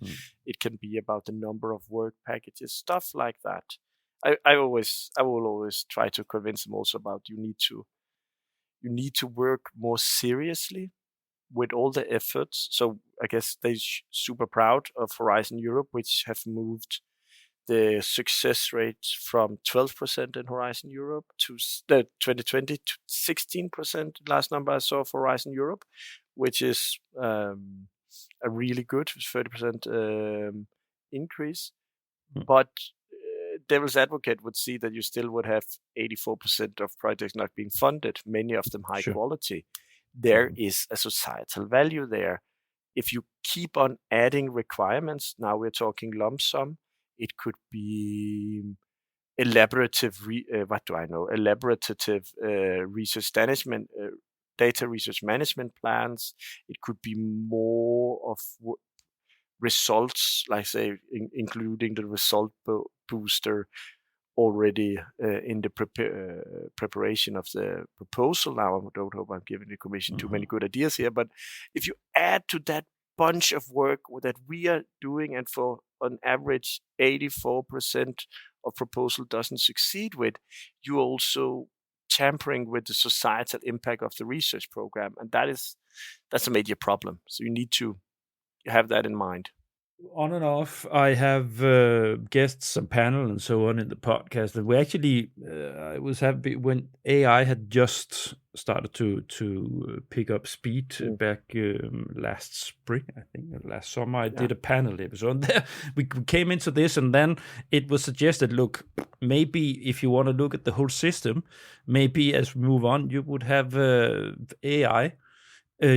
It can be about the number of work packages, stuff like that. I will always try to convince them also about you need to work more seriously with all the efforts. So I guess they're super proud of Horizon Europe, which have moved the success rate from 12% in Horizon Europe to 2020 to 16%. Last number I saw for Horizon Europe, which is a really good 30% increase. But devil's advocate would see that you still would have 84% of projects not being funded, many of them high quality. There is a societal value there. If you keep on adding requirements, now we're talking lump sum, it could be elaborative research management, data research management plans. It could be more of results, like say, including the result booster already in the preparation of the proposal. Now, I don't hope I'm giving the Commission too many good ideas here, but if you add to that bunch of work that we are doing, and for on average 84% of proposal doesn't succeed with, you also tampering with the societal impact of the research program, and that's a major problem. So you need to have that in mind. On and off, I have guests and panel and so on in the podcast, and we actually I was happy when AI had just started to pick up speed back last spring, I think, last summer. I did a panel episode there. We came into this, and then it was suggested, look, maybe if you want to look at the whole system, maybe as we move on, you would have AI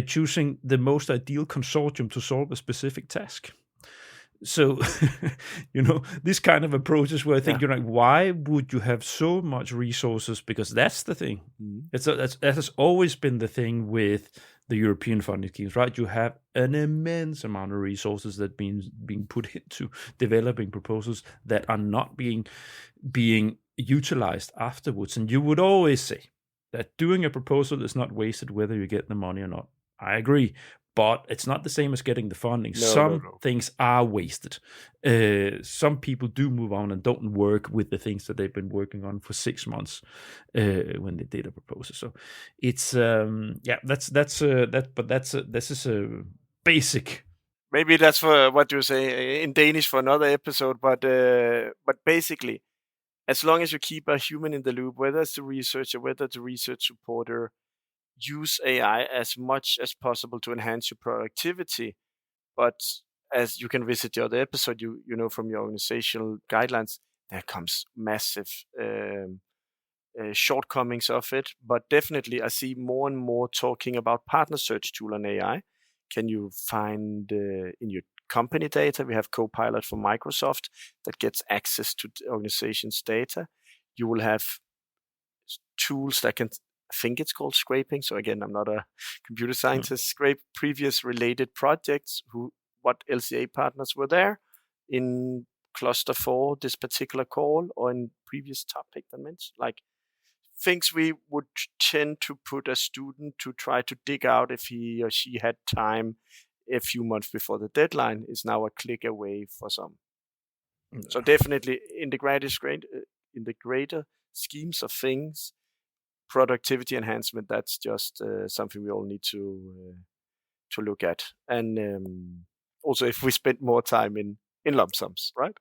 choosing the most ideal consortium to solve a specific task. So, this kind of approaches where I think you're like, why would you have so much resources? Because that's the thing. That has always been the thing with the European funding schemes, right? You have an immense amount of resources that being put into developing proposals that are not being utilized afterwards. And you would always say that doing a proposal is not wasted whether you get the money or not. I agree. But it's not the same as getting the funding. Some things are wasted. Some people do move on and don't work with the things that they've been working on for 6 months when they did a proposal. So it's this is a basic. Maybe that's for what you say in Danish for another episode. But basically, as long as you keep a human in the loop, whether it's the researcher, whether it's a research supporter, use AI as much as possible to enhance your productivity. But as you can visit the other episode, you know from your organizational guidelines, there comes massive shortcomings of it. But definitely, I see more and more talking about partner search tool on AI. Can you find in your company data? We have Copilot from Microsoft that gets access to the organization's data. You will have tools that can, I think it's called scraping. So again, I'm not a computer scientist. Scrape previous related projects, what LCA partners were there in cluster 4, this particular call, or in previous topic I mentioned, like things we would tend to put a student to try to dig out if he or she had time a few months before the deadline is now a click away for some. So definitely in the greater schemes of things, productivity enhancement, that's just something we all need to look at. And also if we spend more time in lump sums, right?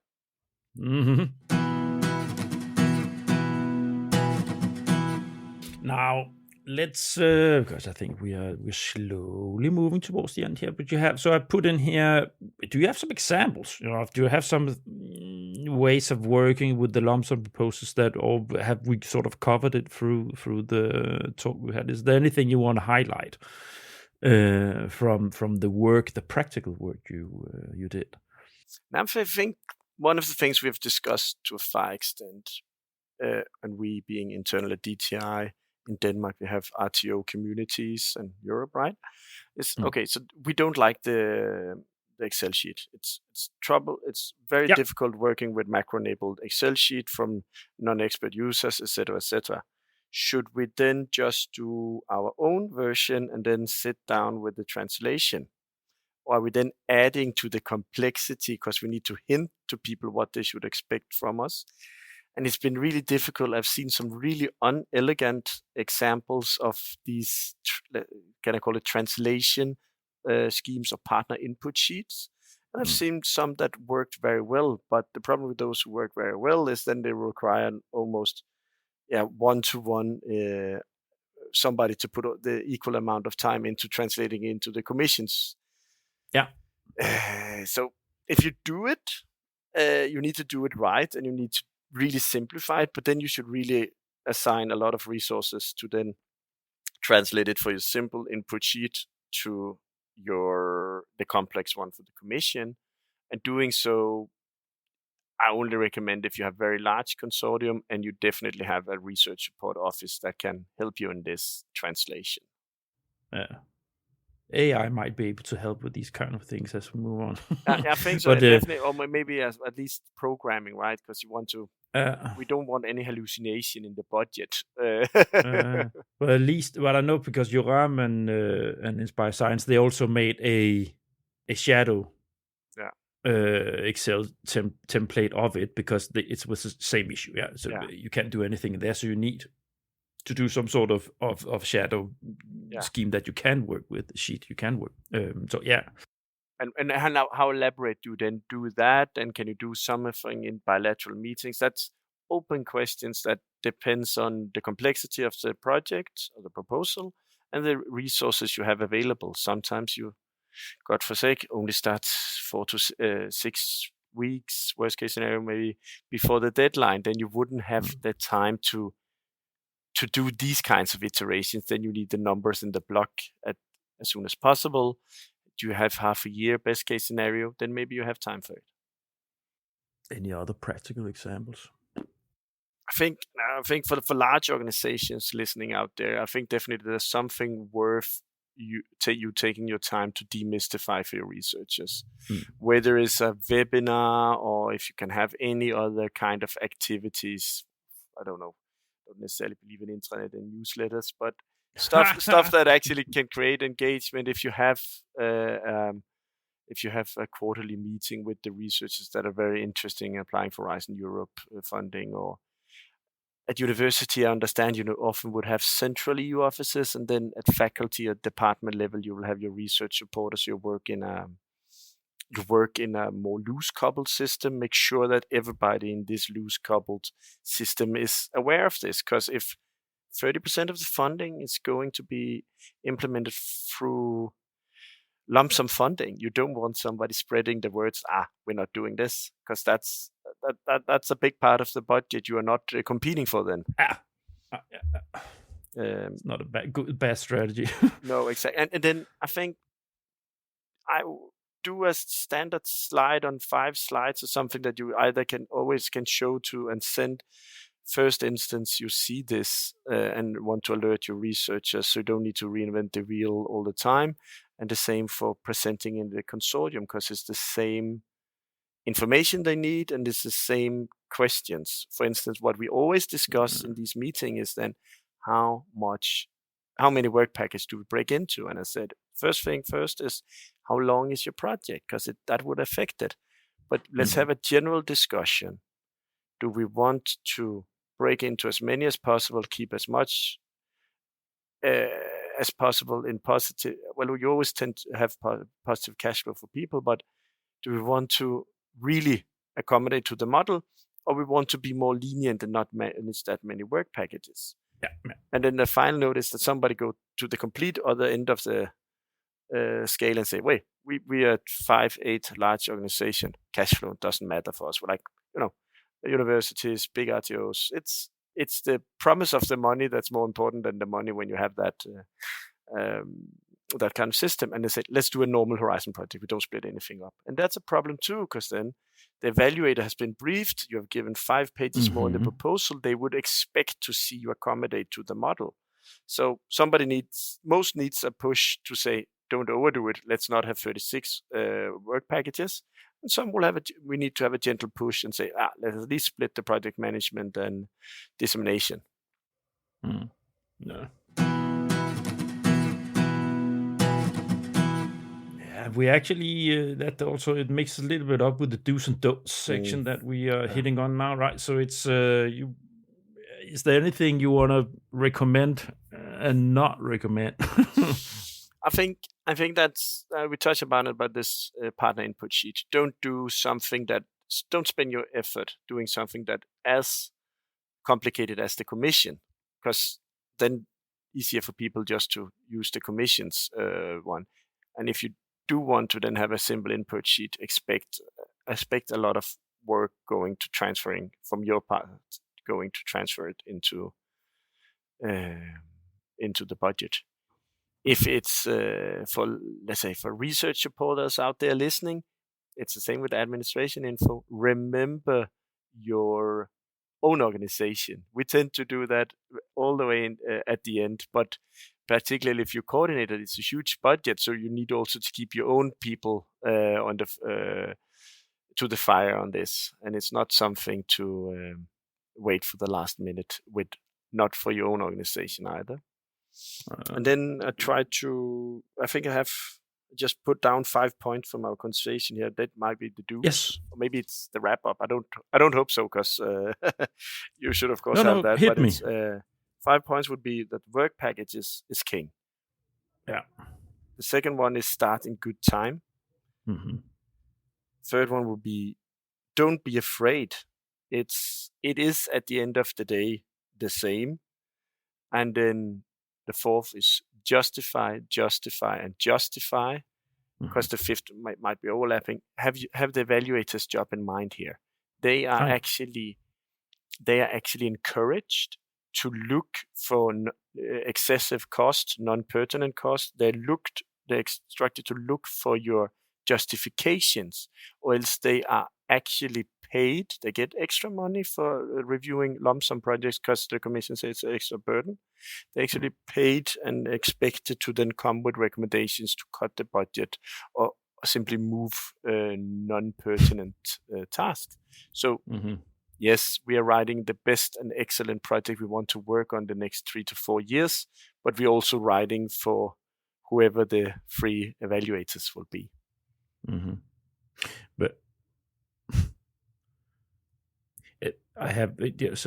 Now let's because I think we're slowly moving towards the end here, but I put in here, do you have some examples? Do you have some ways of working with the lump sum proposals that, or have we sort of covered it through the talk we had? Is there anything you want to highlight from the work, the practical work you did? Now, I think one of the things we've discussed to a far extent, and we being internal at DTI, in Denmark, we have RTO communities in Europe, right? Okay, so we don't like the the Excel sheet. It's trouble. It's very difficult working with macro-enabled Excel sheet from non-expert users, etc., etc. Should we then just do our own version and then sit down with the translation? Or are we then adding to the complexity because we need to hint to people what they should expect from us? And it's been really difficult. I've seen some really unelegant examples of these, can I call it translation schemes or partner input sheets. And I've seen some that worked very well, but the problem with those who work very well is then they require almost one-to-one somebody to put the equal amount of time into translating into the commissions. Yeah. So if you do it, you need to do it right, and you need to really simplify it, but then you should really assign a lot of resources to then translate it for your simple input sheet to the complex one for the commission. And doing so, I only recommend if you have very large consortium and you definitely have a research support office that can help you in this translation. AI might be able to help with these kind of things as we move on. I think so, but, definitely, or maybe at least programming, right? Because you want to. We don't want any hallucination in the budget. But at least, well, I know because Yoram and Inspire Science, they also made a shadow Excel template of it because it was the same issue. Yeah, so you can't do anything there, so you need to do some sort of shadow scheme that you can work with, sheet you can work. So yeah. And how elaborate do you then do that? And can you do something in bilateral meetings? That's open questions that depends on the complexity of the project or the proposal and the resources you have available. Sometimes you, God forsake, only start 4 to 6 weeks, worst case scenario, maybe before the deadline. Then you wouldn't have the time to do these kinds of iterations. Then you need the numbers in the block as soon as possible. Do you have half a year, best case scenario? Then maybe you have time for it. Any other practical examples? I think for large organizations listening out there, I think definitely there's something worth you taking your time to demystify for your researchers. Whether it's a webinar or if you can have any other kind of activities. I don't know. Don't necessarily believe in intranet and newsletters, but stuff that actually can create engagement. If you have a quarterly meeting with the researchers that are very interesting applying for Horizon Europe funding, or at university, I understand you often would have central EU offices, and then at faculty or department level, you will have your research supporters. You work in a more loose coupled system. Make sure that everybody in this loose coupled system is aware of this, because if 30% of the funding is going to be implemented through lump sum funding, you don't want somebody spreading the words, we're not doing this, because that's a big part of the budget you are not competing for then. It's not a bad strategy. No, exactly. And then I think I do a standard slide on 5 slides or something that you either can show to and send. First instance, you see this and want to alert your researchers, so you don't need to reinvent the wheel all the time. And the same for presenting in the consortium, because it's the same information they need and it's the same questions. For instance, what we always discuss in these meetings is then how many work packages do we break into? And I said, first thing first is how long is your project? Because that would affect it. But let's have a general discussion. Do we want to break into as many as possible, keep as much as possible in positive? Well, we always tend to have positive cash flow for people, but do we want to really accommodate to the model, or we want to be more lenient and not manage that many work packages? Yeah. And then the final note is that somebody go to the complete other end of the scale and say, wait, we are 5-8 large organization. Cash flow doesn't matter for us. We're like, universities, big RTOs. It's the promise of the money that's more important than the money when you have that that kind of system. And they say, let's do a normal Horizon project. We don't split anything up. And that's a problem too, because then the evaluator has been briefed. You have given 5 pages more in the proposal. They would expect to see you accommodate to the model. So somebody needs a push to say, don't overdo it. Let's not have 36 work packages. And some will we need to have a gentle push and say, let's at least split the project management and dissemination. No. We actually that also it makes a little bit up with the do's and don'ts section that we are hitting on now, right? So it's is there anything you want to recommend and not recommend? I think that's we touched about this partner input sheet. Don't spend your effort doing something that as complicated as the commission, because then easier for people just to use the commissions one. And if you do want to then have a simple input sheet, expect a lot of work going to transferring from your part, going to transfer it into the budget. If it's for, let's say, for research supporters out there listening, it's the same with administration info. Remember your own organization. We tend to do that all the way at the end, but particularly if you coordinate it, it's a huge budget, so you need also to keep your own people on the to the fire on this, and it's not something to wait for the last minute with, not for your own organization either. And then I think I have just put down 5 points from our conversation here. That might be the do's. Yes. Or maybe it's the wrap up. I don't hope so, because you should of course have that. Hit me. It's 5 points would be that work packages is king. Yeah. The second one is start in good time. Mm-hmm. Third one would be don't be afraid. It is at the end of the day the same. And then the fourth is justify, and justify, because the fifth might be overlapping. Have the evaluator's job in mind here. They are actually encouraged to look for excessive cost, non-pertinent cost. They're instructed to look for your justifications, or else they are actually paid. They get extra money for reviewing lump sum projects because the commission says it's an extra burden. They're actually paid and expected to then come with recommendations to cut the budget or simply move non-pertinent tasks. So yes, we are writing the best and excellent project we want to work on the next 3 to 4 years, but we're also writing for whoever the 3 evaluators will be. Mm-hmm. But I have just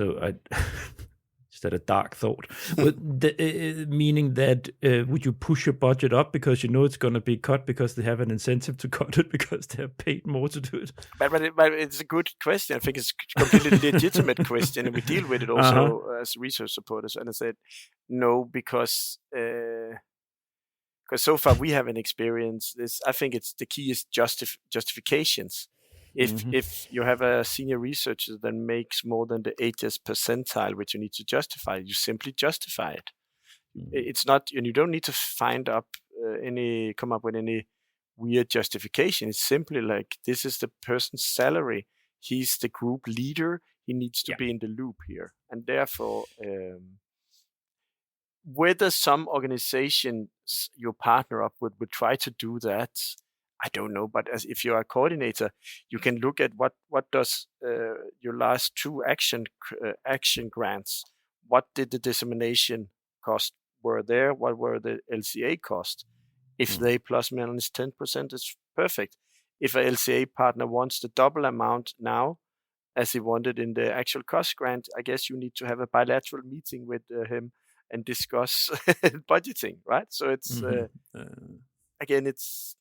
had a dark thought. But meaning that would you push your budget up because you know it's going to be cut because they have an incentive to cut it because they're paid more to do it? But it's a good question. I think it's a completely legitimate question, and we deal with it also as research supporters. And I said no, because so far we haven't experienced this. I think it's the key is justifications. If you have a senior researcher that makes more than the 80th percentile, which you need to justify, you simply justify it. It's not, and you don't need to come up with any weird justification. It's simply like, this is the person's salary. He's the group leader. He needs to be in the loop here. And therefore, whether some organizations you partner up with would try to do that, I don't know, but if you're a coordinator, you can look at what does your last 2 action grants, what did the dissemination cost were there, what were the LCA costs? If they plus minus 10% is perfect. If a LCA partner wants the double amount now, as he wanted in the actual cost grant, I guess you need to have a bilateral meeting with him and discuss budgeting, right? So it's again, it's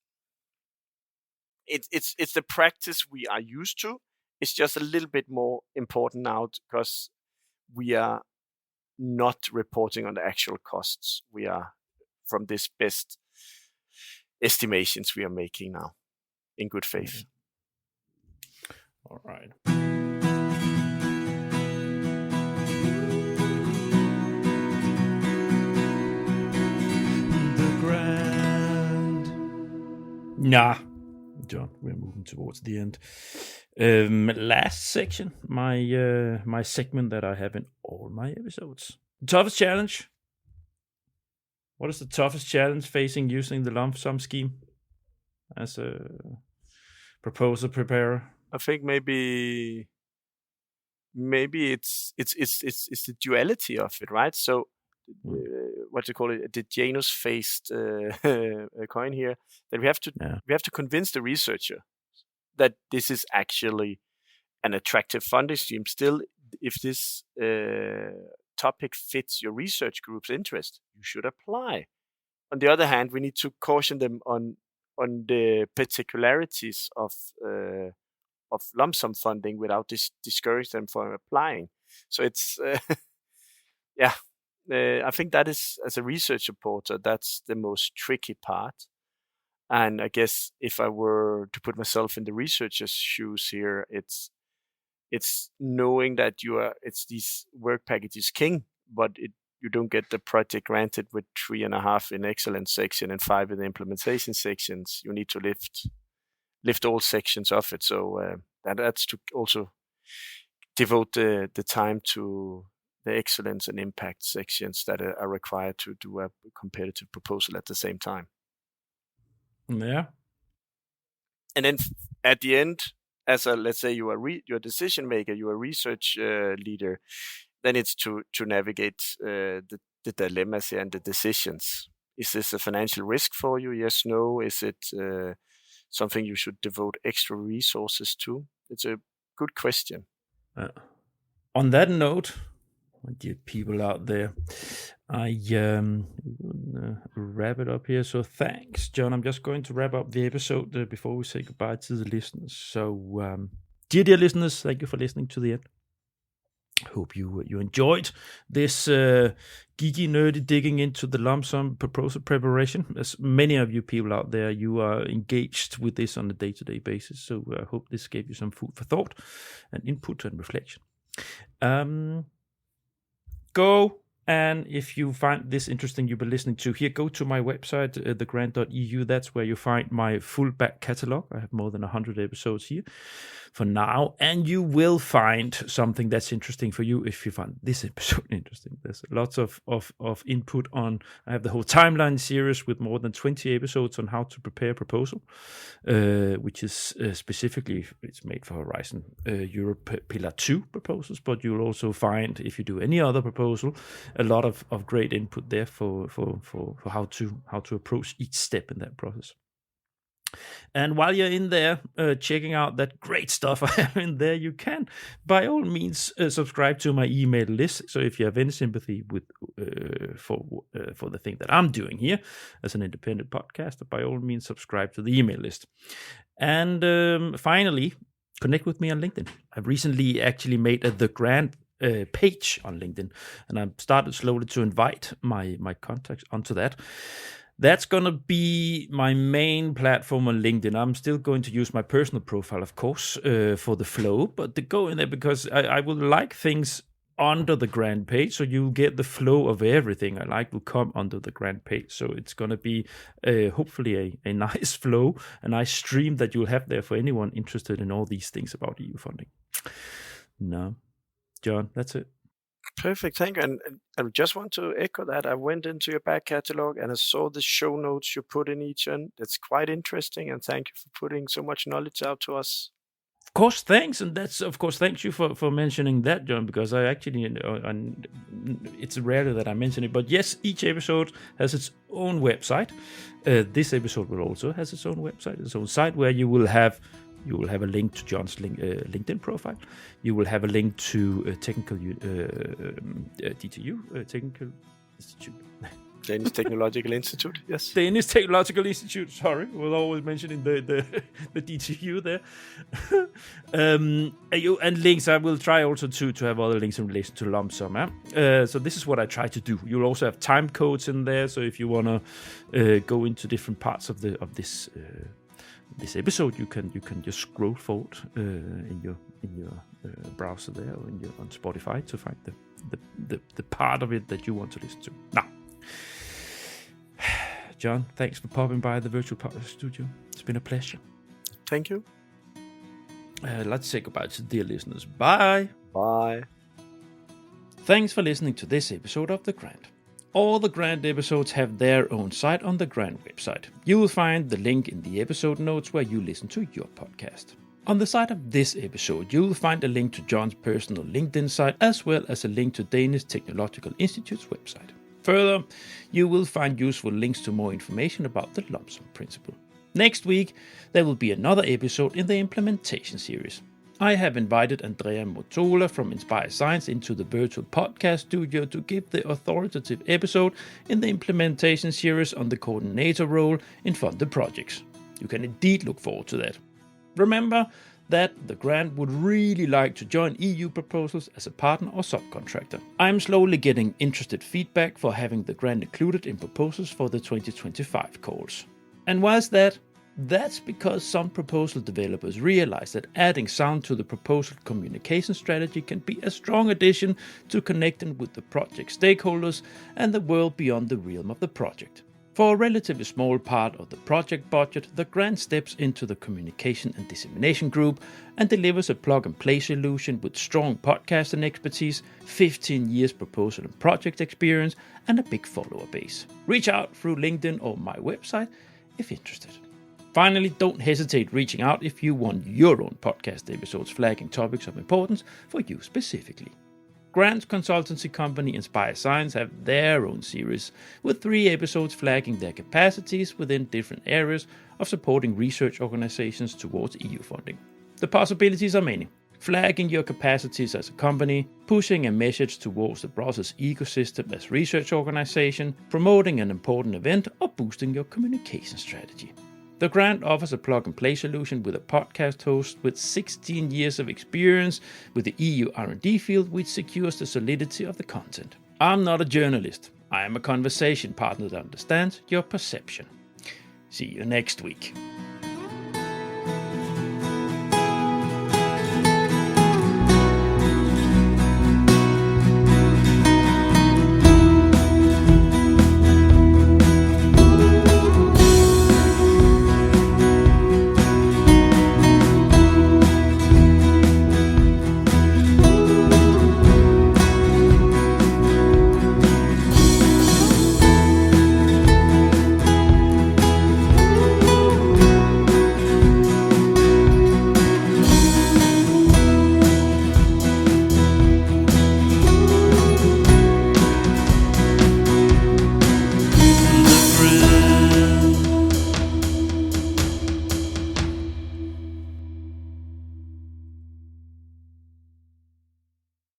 the practice we are used to. It's just a little bit more important now because we are not reporting on the actual costs. We are from this best estimations we are making now in good faith. All right. The Grand. Nah. John, we're moving towards the end. Last section, my segment that I have in all my episodes. Toughest challenge. What is the toughest challenge facing using the lump sum scheme as a proposal preparer? I think maybe it's the duality of it, right? So what do you call it? The Janus-faced coin here, that we have to convince the researcher that this is actually an attractive funding stream. Still, if this topic fits your research group's interest, you should apply. On the other hand, we need to caution them on the particularities of lump sum funding without discourage them from applying. So it's I think that is, as a research reporter, that's the most tricky part. And I guess if I were to put myself in the researcher's shoes here, it's knowing that it's these work packages king, but you don't get the project granted with 3.5 in excellence section and 5 in the implementation sections. You need to lift all sections of it. So that's to also devote the time to the excellence and impact sections that are required to do a competitive proposal at the same time. Yeah. And then at the end, as let's say you're a decision maker, you're a research leader, then it's to navigate the dilemmas and the decisions. Is this a financial risk for you? Yes, no. Is it something you should devote extra resources to? It's a good question. On that note, my dear people out there, I wrap it up here. So thanks, John. I'm just going to wrap up the episode before we say goodbye to the listeners. So, dear listeners, thank you for listening to the end. Hope you enjoyed this geeky, nerdy digging into the lump sum proposal preparation. As many of you people out there, you are engaged with this on a day-to-day basis. So I hope this gave you some food for thought and input and reflection. Go, and if you find this interesting, you've been listening to here, go to my website, thegrant.eu. That's where you find my full back catalog. I have more than 100 episodes here for now, and you will find something that's interesting for you if you find this episode interesting. There's lots of input on. I have the whole timeline series with more than 20 episodes on how to prepare a proposal, which is specifically, it's made for Horizon Europe Pillar 2 proposals, but you'll also find, if you do any other proposal, a lot of great input there for how to approach each step in that process. And while you're in there checking out that great stuff I have in there, you can, by all means, subscribe to my email list. So if you have any sympathy with for the thing that I'm doing here as an independent podcaster, by all means, subscribe to the email list. And finally, connect with me on LinkedIn. I've recently actually made The Grant page on LinkedIn, and I've started slowly to invite my contacts onto that. That's going to be my main platform on LinkedIn. I'm still going to use my personal profile, of course, for the flow, but to go in there because I would like things under the Grant page, so you'll get the flow of everything I like will come under the Grant page. So it's going to be hopefully a nice flow, a nice stream that you'll have there for anyone interested in all these things about EU funding. No, John, that's it. Perfect, thank you. And I just want to echo that. I went into your back catalog and I saw the show notes you put in each one. That's quite interesting, and thank you for putting so much knowledge out to us. Of course, thanks, and that's of course thanks you for mentioning that, John, because I actually it's rare that I mention it, but yes, each episode has its own website. This episode will also has its own website, its own site where you will have a link to John's LinkedIn profile. You will have a link to Technical DTU, Technical Institute. Danish Technological Institute, yes. Danish Technological Institute, sorry. We're always mentioning the DTU there. And links, I will try also to have other links in relation to lump sum. So this is what I try to do. You'll also have time codes in there, so if you want to go into different parts of this episode, you can just scroll forward in your browser there, or on Spotify to find the part of it that you want to listen to. Now, John, thanks for popping by the virtual podcast studio. It's been a pleasure. Thank you. Let's say goodbye to dear listeners. Bye. Bye. Thanks for listening to this episode of The Grant. All the grant episodes have their own site on the grant website. You will find the link in the episode notes where you listen to your podcast. On the side of this episode, you will find a link to John's personal LinkedIn site, as well as a link to Danish Technological Institute's website. Further, you will find useful links to more information about the lump sum principle. Next week, there will be another episode in the implementation series. I have invited Andrea Motola from Inspire Science into the virtual podcast studio to give the authoritative episode in the implementation series on the coordinator role in funded projects. You can indeed look forward to that. Remember that the grant would really like to join EU proposals as a partner or subcontractor. I'm slowly getting interested feedback for having the grant included in proposals for the 2025 calls. And why is that? That's because some proposal developers realize that adding sound to the proposal communication strategy can be a strong addition to connecting with the project stakeholders and the world beyond the realm of the project. For a relatively small part of the project budget, the grant steps into the communication and dissemination group and delivers a plug-and-play solution with strong podcasting expertise, 15 years proposal and project experience, and a big follower base. Reach out through LinkedIn or my website if interested. Finally, don't hesitate reaching out if you want your own podcast episodes flagging topics of importance for you specifically. Grant consultancy company Inspire Science have their own series, with 3 episodes flagging their capacities within different areas of supporting research organizations towards EU funding. The possibilities are many. Flagging your capacities as a company, pushing a message towards the Brussels ecosystem as research organization, promoting an important event, or boosting your communication strategy. The grant offers a plug-and-play solution with a podcast host with 16 years of experience with the EU R&D field, which secures the solidity of the content. I'm not a journalist. I am a conversation partner that understands your perception. See you next week.